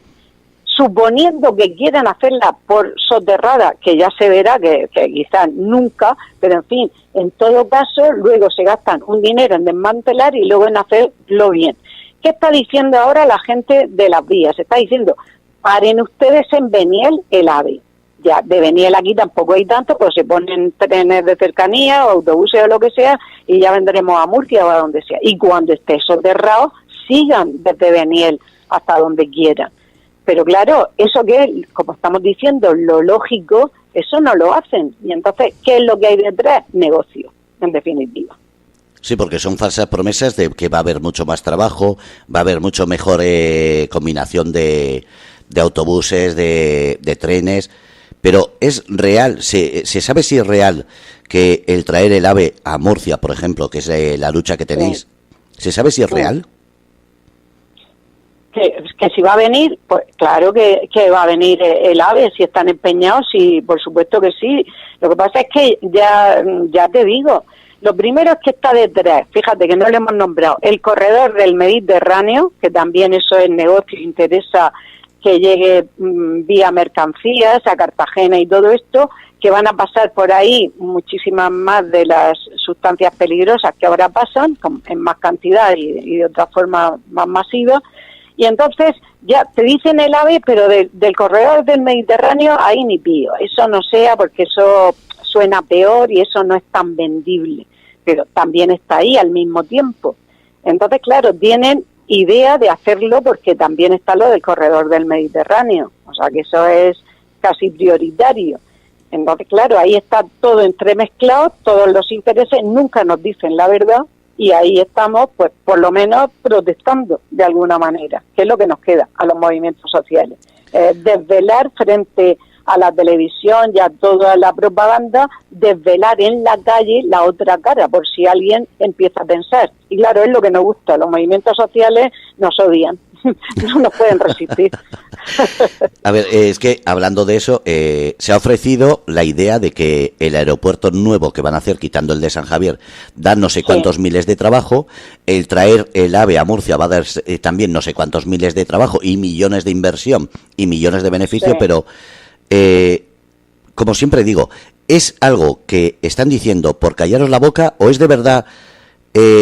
suponiendo que quieran hacerla por soterrada, que ya se verá que quizás nunca, pero en fin, en todo caso, luego se gastan un dinero en desmantelar y luego en hacerlo bien. ¿Qué está diciendo ahora la gente de las vías? Está diciendo, paren ustedes en Beniel el AVE. Ya, de Beniel aquí tampoco hay tanto, pues se ponen trenes de cercanía o autobuses o lo que sea y ya vendremos a Murcia o a donde sea. Y cuando esté soterrado, sigan desde Beniel hasta donde quieran. Pero claro, eso que, como estamos diciendo, lo lógico, eso no lo hacen. Y entonces, ¿qué es lo que hay detrás? Negocio, en definitiva. Sí, porque son falsas promesas de que va a haber mucho más trabajo, va a haber mucho mejor combinación de autobuses, de trenes, pero ¿es real? ¿Se sabe si es real que el traer el AVE a Murcia, por ejemplo, que es la lucha que tenéis, ¿se sabe si es real? Que si va a venir, pues claro que va a venir el AVE, si están empeñados, sí, por supuesto que sí. Lo que pasa es que ya te digo, lo primero es que está detrás, fíjate que no lo hemos nombrado, el corredor del Mediterráneo, que también eso es negocio, interesa que llegue vía mercancías a Cartagena y todo esto, que van a pasar por ahí muchísimas más de las sustancias peligrosas que ahora pasan, en más cantidad y de otra forma más masiva. Y entonces ya te dicen el AVE, pero del corredor del Mediterráneo ahí ni pío. Eso no sea porque eso suena peor y eso no es tan vendible, pero también está ahí al mismo tiempo. Entonces, claro, tienen idea de hacerlo porque también está lo del corredor del Mediterráneo. O sea que eso es casi prioritario. Entonces, claro, ahí está todo entremezclado, todos los intereses, nunca nos dicen la verdad. Y ahí estamos, pues, por lo menos protestando de alguna manera, que es lo que nos queda a los movimientos sociales. Desvelar frente a la televisión y a toda la propaganda, desvelar en la calle la otra cara, por si alguien empieza a pensar. Y claro, es lo que nos gusta, los movimientos sociales nos odian, no nos pueden resistir. A ver, es que hablando de eso, se ha ofrecido la idea de que el aeropuerto nuevo que van a hacer, quitando el de San Javier, da no sé cuántos miles de trabajo, el traer el AVE a Murcia va a dar también no sé cuántos miles de trabajo y millones de inversión y millones de beneficio, pero como siempre digo, ¿es algo que están diciendo por callaros la boca o es de verdad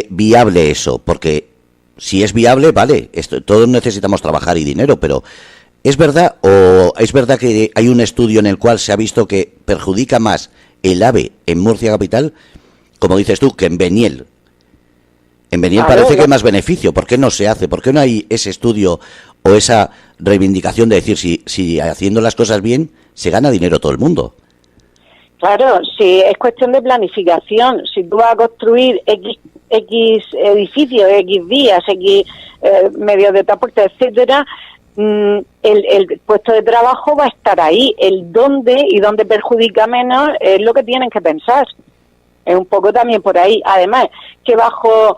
viable eso? Porque si es viable, vale, todos necesitamos trabajar y dinero, pero ¿Es verdad o es verdad que hay un estudio en el cual se ha visto que perjudica más el AVE en Murcia capital, como dices tú, que en Beniel? En Beniel parece que hay más beneficio. ¿Por qué no se hace? ¿Por qué no hay ese estudio o esa reivindicación de decir si haciendo las cosas bien se gana dinero todo el mundo? Claro, sí, es cuestión de planificación. Si tú vas a construir X edificios, X vías, X medios de transporte, etcétera, el puesto de trabajo va a estar ahí. El dónde y dónde perjudica menos es lo que tienen que pensar. Es un poco también por ahí. Además, que bajo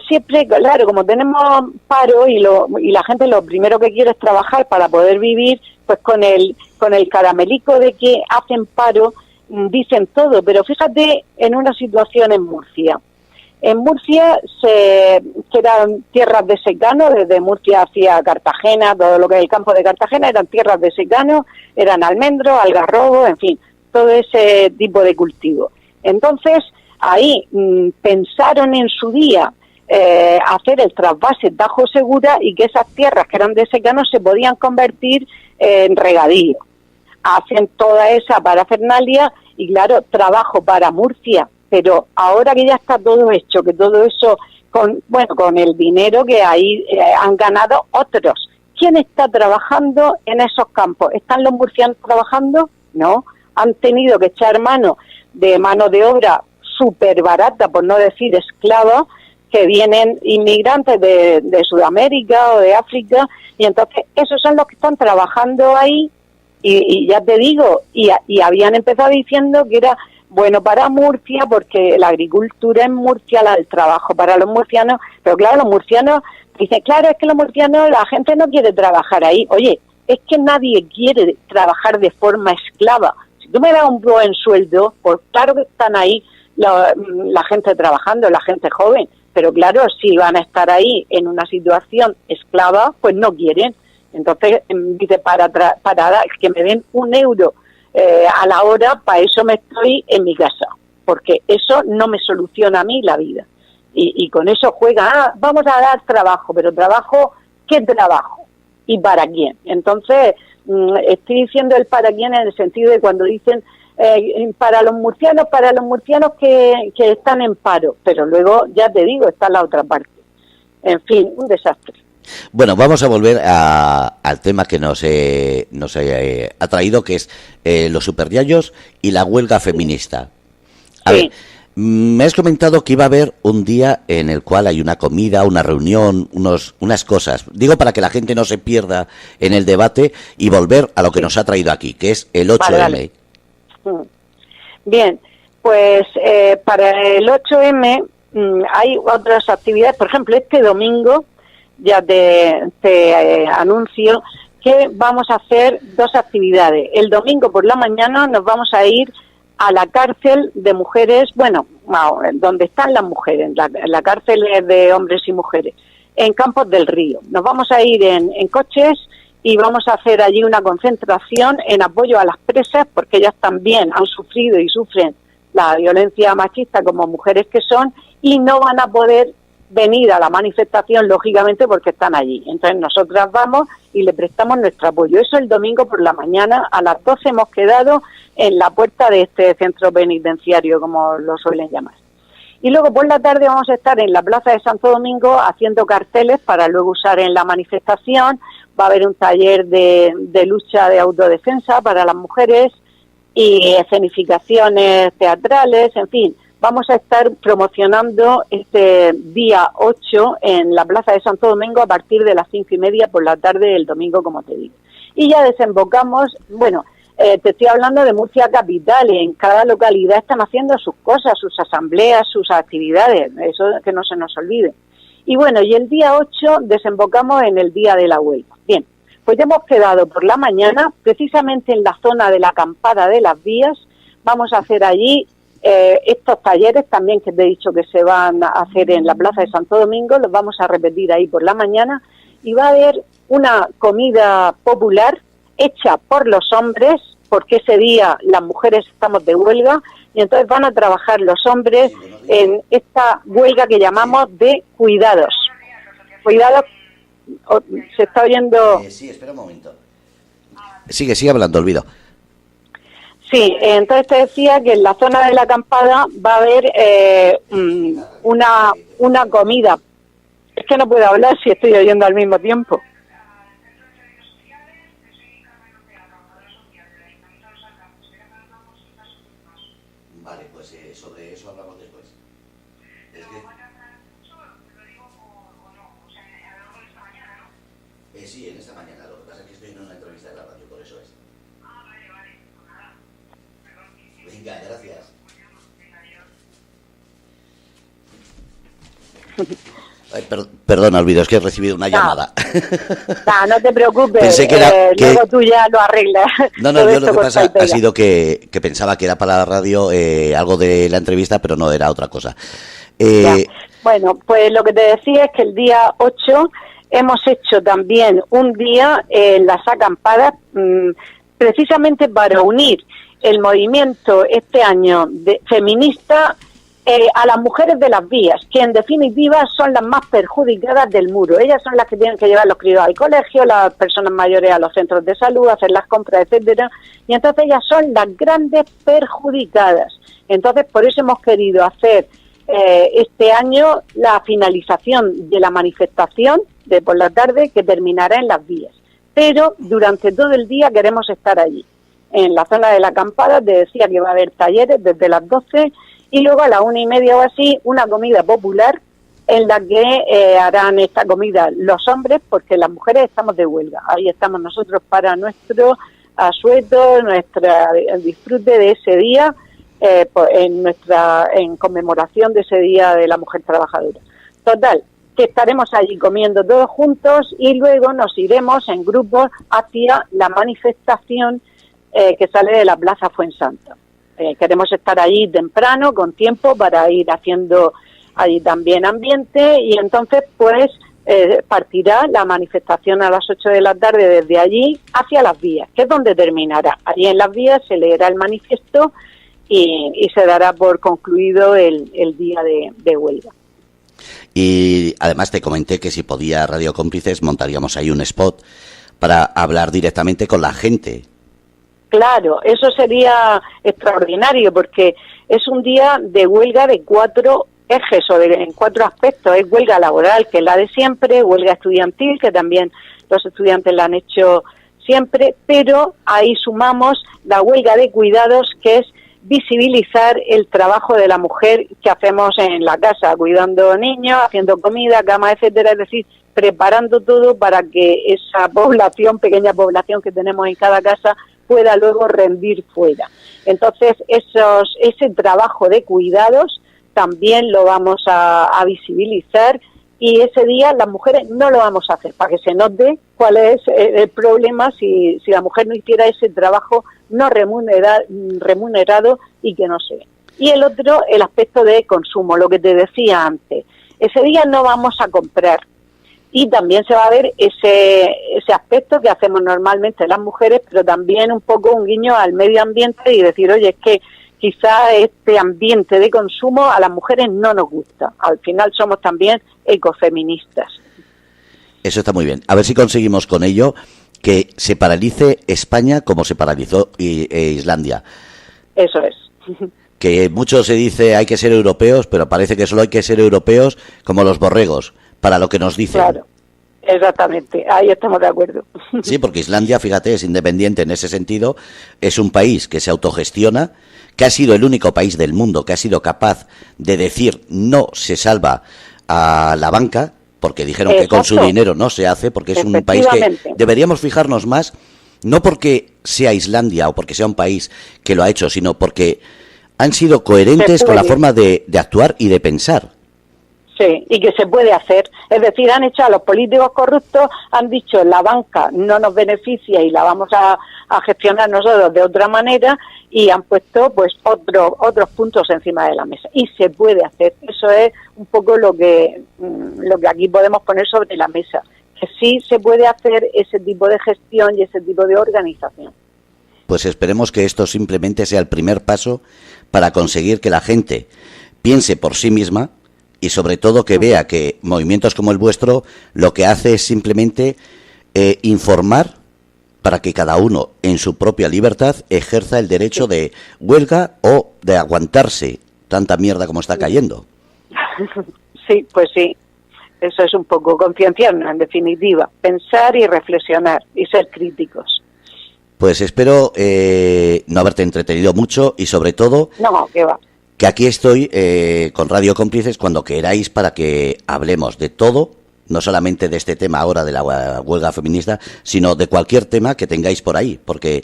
siempre, claro, como tenemos paro y la gente lo primero que quiere es trabajar para poder vivir, pues con el caramelico de que hacen paro, dicen todo. Pero fíjate en una situación en Murcia. En Murcia, que eran tierras de secano, desde Murcia hacia Cartagena, todo lo que es el campo de Cartagena, eran tierras de secano, eran almendros, algarrobos, en fin, todo ese tipo de cultivo. Entonces, ahí pensaron en su día hacer el trasvase Tajo Segura y que esas tierras que eran de secano se podían convertir en regadío. Hacen toda esa parafernalia y, claro, trabajo para Murcia. Pero ahora que ya está todo hecho, que todo eso, con el dinero que ahí han ganado otros, ¿quién está trabajando en esos campos? ¿Están los murcianos trabajando? No, han tenido que echar mano de obra súper barata, por no decir esclava, que vienen inmigrantes de Sudamérica o de África, y entonces esos son los que están trabajando ahí, y ya te digo, y habían empezado diciendo que era bueno para Murcia, porque la agricultura en Murcia, el trabajo para los murcianos, pero claro, los murcianos dicen, claro, es que los murcianos, la gente no quiere trabajar ahí. Oye, es que nadie quiere trabajar de forma esclava. Si tú me das un buen sueldo, pues claro que están ahí la gente trabajando, la gente joven, pero claro, si van a estar ahí en una situación esclava, pues no quieren. Entonces, dice, para que me den €1 a la hora, para eso me estoy en mi casa, porque eso no me soluciona a mí la vida. Y con eso juega, vamos a dar trabajo, pero trabajo, ¿qué trabajo? ¿Y para quién? Entonces, estoy diciendo el para quién en el sentido de cuando dicen para los murcianos que están en paro, pero luego, ya te digo, está la otra parte. En fin, un desastre. Bueno, vamos a volver al tema que nos ha traído, que es los superyayos y la huelga feminista. A ver, me has comentado que iba a haber un día en el cual hay una comida, una reunión, unas cosas. Digo para que la gente no se pierda en el debate y volver a lo que nos ha traído aquí, que es el 8M. Vale. Bien, pues para el 8M hay otras actividades. Por ejemplo, este domingo ya te anuncio que vamos a hacer 2 actividades. El domingo por la mañana nos vamos a ir a la cárcel de mujeres, donde están las mujeres, la cárcel es de hombres y mujeres, en Campos del Río. Nos vamos a ir en coches y vamos a hacer allí una concentración en apoyo a las presas, porque ellas también han sufrido y sufren la violencia machista como mujeres que son, y no van a poder venir a la manifestación, lógicamente, porque están allí. Entonces nosotras vamos y le prestamos nuestro apoyo. Eso el domingo por la mañana, a las 12 hemos quedado en la puerta de este centro penitenciario, como lo suelen llamar. Y luego por la tarde vamos a estar en la Plaza de Santo Domingo haciendo carteles para luego usar en la manifestación. Va a haber un taller de lucha de autodefensa para las mujeres y escenificaciones teatrales, en fin. Vamos a estar promocionando este día 8 en la Plaza de Santo Domingo a partir de las 5:30 por la tarde del domingo, como te digo. Y ya desembocamos, te estoy hablando de Murcia capital, y en cada localidad están haciendo sus cosas, sus asambleas, sus actividades, eso que no se nos olvide. Y y el día 8 desembocamos en el día de la huelga. Bien, pues ya hemos quedado por la mañana, precisamente en la zona de la acampada de las vías, vamos a hacer allí estos talleres también que te he dicho que se van a hacer en la Plaza de Santo Domingo, los vamos a repetir ahí por la mañana, y va a haber una comida popular hecha por los hombres, porque ese día las mujeres estamos de huelga, y entonces van a trabajar los hombres en esta huelga que llamamos de cuidados. Cuidados, ¿se está oyendo? Sí, espera un momento. Sigue hablando, Olvido. Sí, entonces te decía que en la zona de la acampada va a haber una comida. Es que no puedo hablar si estoy oyendo al mismo tiempo. Vale, pues sobre eso hablamos después. Sí, en esta mañana. Lo que pasa es que estoy en una entrevista de la radio, por eso es. Venga, gracias. Ay, perdona, Olvido, es que he recibido una llamada. No te preocupes, Pensé que luego tú ya lo arreglas. No, yo lo que pasa ha sido que pensaba que era para la radio algo de la entrevista, pero no, era otra cosa. Bueno, pues lo que te decía es que el día 8 hemos hecho también un día en las acampadas, precisamente para unir el movimiento este año feminista a las mujeres de las vías, que en definitiva son las más perjudicadas del muro. Ellas son las que tienen que llevar los críos al colegio, las personas mayores a los centros de salud, hacer las compras, etcétera, y entonces ellas son las grandes perjudicadas. Entonces, por eso hemos querido hacer este año la finalización de la manifestación de por la tarde, que terminará en las vías. Pero durante todo el día queremos estar allí. En la zona de la acampada te decía que va a haber talleres desde las 12 y luego a las 1:30 o así una comida popular en la que harán esta comida los hombres, porque las mujeres estamos de huelga. Ahí estamos nosotros para nuestro asueto, el disfrute de ese día, en conmemoración de ese Día de la Mujer Trabajadora. Total, que estaremos allí comiendo todos juntos y luego nos iremos en grupos hacia la manifestación que sale de la Plaza Fuensanta. Queremos estar allí temprano, con tiempo, para ir haciendo allí también ambiente, y entonces pues partirá la manifestación a las 8 de la tarde desde allí hacia las vías, que es donde terminará. Allí en las vías se leerá el manifiesto y se dará por concluido el día de huelga. Y además te comenté que si podía Radio Cómplices montaríamos ahí un spot para hablar directamente con la gente. Claro, eso sería extraordinario, porque es un día de huelga de 4 ejes en 4 aspectos. Es huelga laboral, que es la de siempre, huelga estudiantil, que también los estudiantes la han hecho siempre, pero ahí sumamos la huelga de cuidados, que es visibilizar el trabajo de la mujer que hacemos en la casa, cuidando niños, haciendo comida, cama, etcétera, es decir, preparando todo para que esa población, pequeña población que tenemos en cada casa, pueda luego rendir fuera. Entonces, ese trabajo de cuidados también lo vamos a visibilizar, y ese día las mujeres no lo vamos a hacer, para que se note cuál es el problema si la mujer no hiciera ese trabajo no remunerado y que no se ve. Y el otro, el aspecto de consumo, lo que te decía antes. Ese día no vamos a comprar, y también se va a ver ese aspecto que hacemos normalmente las mujeres, pero también un poco un guiño al medio ambiente, y decir, oye, es que quizá este ambiente de consumo a las mujeres no nos gusta. Al final somos también ecofeministas. Eso está muy bien. A ver si conseguimos con ello que se paralice España como se paralizó Islandia. Eso es. Que mucho se dice hay que ser europeos, pero parece que solo hay que ser europeos como los borregos, para lo que nos dicen. Claro, exactamente, ahí estamos de acuerdo. Sí, porque Islandia, fíjate, es independiente en ese sentido, es un país que se autogestiona, que ha sido el único país del mundo que ha sido capaz de decir no se salva a la banca, porque dijeron que con su dinero no se hace, porque es un país que deberíamos fijarnos más, no porque sea Islandia o porque sea un país que lo ha hecho, sino porque han sido coherentes con la forma de actuar y de pensar. Sí, y que se puede hacer. Es decir, han echado a los políticos corruptos, han dicho la banca no nos beneficia y la vamos a gestionar nosotros de otra manera, y han puesto pues otros puntos encima de la mesa. Y se puede hacer. Eso es un poco lo que aquí podemos poner sobre la mesa. Que sí se puede hacer ese tipo de gestión y ese tipo de organización. Pues esperemos que esto simplemente sea el primer paso para conseguir que la gente piense por sí misma, y sobre todo que vea que movimientos como el vuestro lo que hace es simplemente informar para que cada uno en su propia libertad, ejerza el derecho de huelga o de aguantarse tanta mierda como está cayendo. Sí, pues sí. Eso es un poco concienciarnos, en definitiva. Pensar y reflexionar y ser críticos. Pues espero no haberte entretenido mucho y sobre todo... No, que va. Que aquí estoy con Radio Cómplices cuando queráis para que hablemos de todo, no solamente de este tema ahora de la huelga feminista, sino de cualquier tema que tengáis por ahí, porque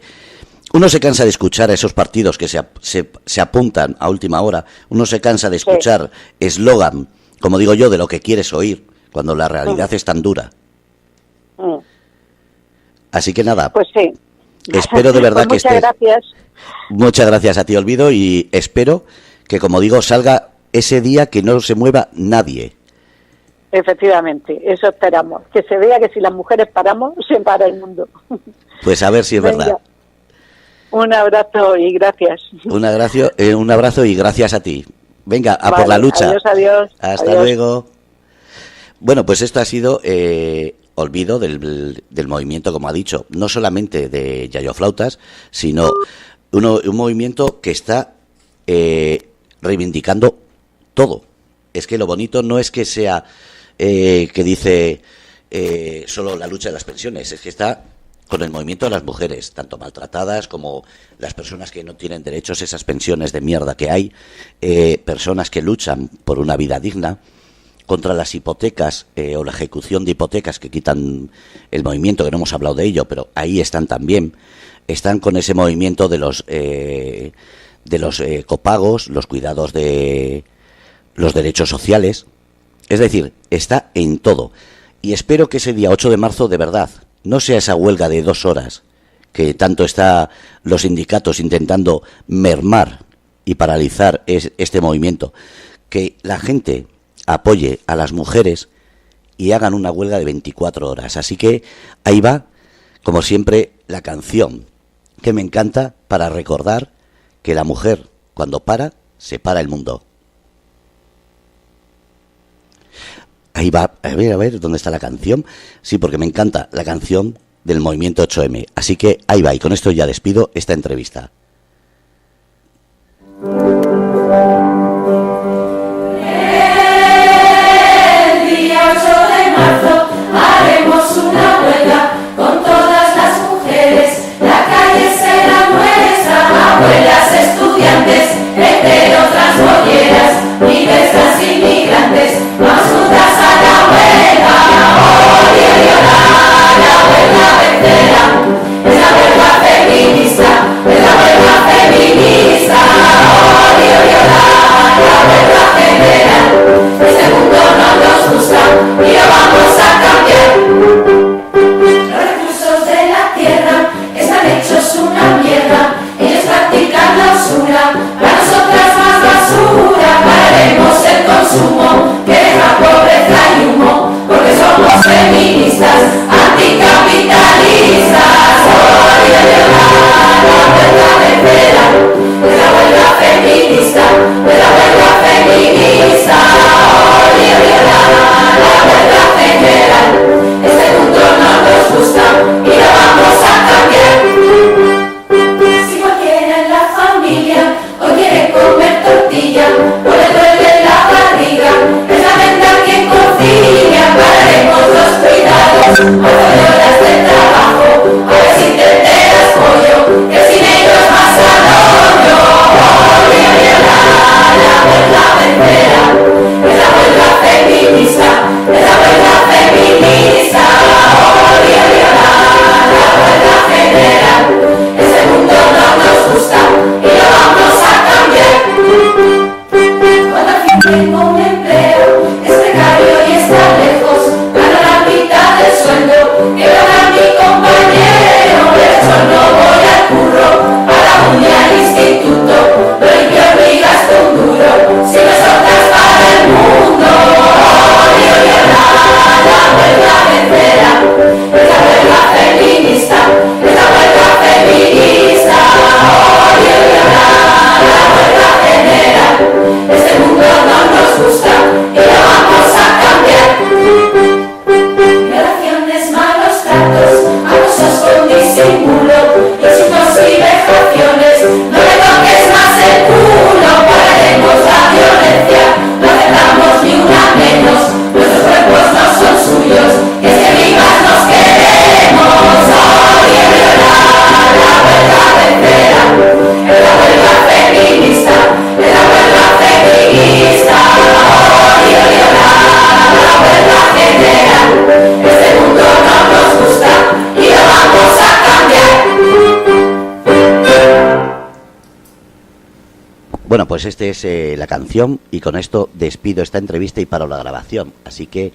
uno se cansa de escuchar a esos partidos que se apuntan a última hora, uno se cansa de escuchar eslogan, como digo yo, de lo que quieres oír, cuando la realidad es tan dura. Así que nada, pues sí. Espero de verdad pues que muchas gracias. Muchas gracias a ti, Olvido, y espero que, como digo, salga ese día que no se mueva nadie. Efectivamente, eso esperamos. Que se vea que si las mujeres paramos, se para el mundo. Pues a ver si es verdad. Un abrazo y gracias. Un abrazo y gracias a ti. Venga, por la lucha. Adiós. Hasta luego. Bueno, pues esto ha sido Olvido del movimiento, como ha dicho, no solamente de Yayoflautas, sino un movimiento que está reivindicando todo. Es que lo bonito no es que sea que dice solo la lucha de las pensiones, es que está con el movimiento de las mujeres, tanto maltratadas como las personas que no tienen derechos a esas pensiones de mierda que hay, personas que luchan por una vida digna, contra las hipotecas o la ejecución de hipotecas que quitan el movimiento, que no hemos hablado de ello, pero ahí están también. Están con ese movimiento de los copagos, los cuidados de los derechos sociales. Es decir, está en todo. Y espero que ese día 8 de marzo, de verdad, no sea esa huelga de 2 horas que tanto está los sindicatos intentando mermar y paralizar este movimiento. Que la gente apoye a las mujeres y hagan una huelga de 24 horas. Así que ahí va, como siempre, la canción que me encanta para recordar que la mujer, cuando para, se para el mundo. Ahí va, a ver, ¿dónde está la canción? Sí, porque me encanta la canción del movimiento 8M. Así que ahí va, y con esto ya despido esta entrevista. Haremos una huelga con todas las mujeres, la calle será nuestra, abuelas, estudiantes, heteros, transbolleras, diversas inmigrantes, vamos juntas a la huelga, la huelga vencerá, es la huelga feminista, es la huelga feminista, la huelga general, este mundo no nos gusta y lo vamos a cambiar. Los recursos de la tierra están hechos una mierda, ellos practican la usura, para nosotras más basura, pararemos el consumo que deja pobreza y humo, porque somos feministas, anticapitalistas. La huelga vencerá, es la huelga feminista, es la huelga feminista. La huelga general, este mundo no nos gusta y lo vamos a cambiar. Si cualquiera en la familia hoy quiere comer tortilla o le duele la barriga, es la venta quien cocina, pararemos los cuidados, 8 horas de trabajo, a ver si te enteras, pollo, que sin ellos vas al hoyo. La huelga vencerá, es la huelga feminista, es la huelga feminista. La huelga general, ese mundo no nos gusta y lo vamos a cambiar. Cuando al fin tengo un empleo, es precario y está lejos, gano la mitad del sueldo que gana mi compañero, pero yo no voy al curro, a la uni al instituto, no limpio ni gasto un duro, si me soltas para el mundo. La huelga vencerá, es la huelga feminista, es la huelga feminista. La huelga general, este mundo no nos gusta y lo vamos a cambiar. Violaciones, malos tratos, acosos con disimulo, Bueno, pues esta es la canción y con esto despido esta entrevista y paro la grabación. Así que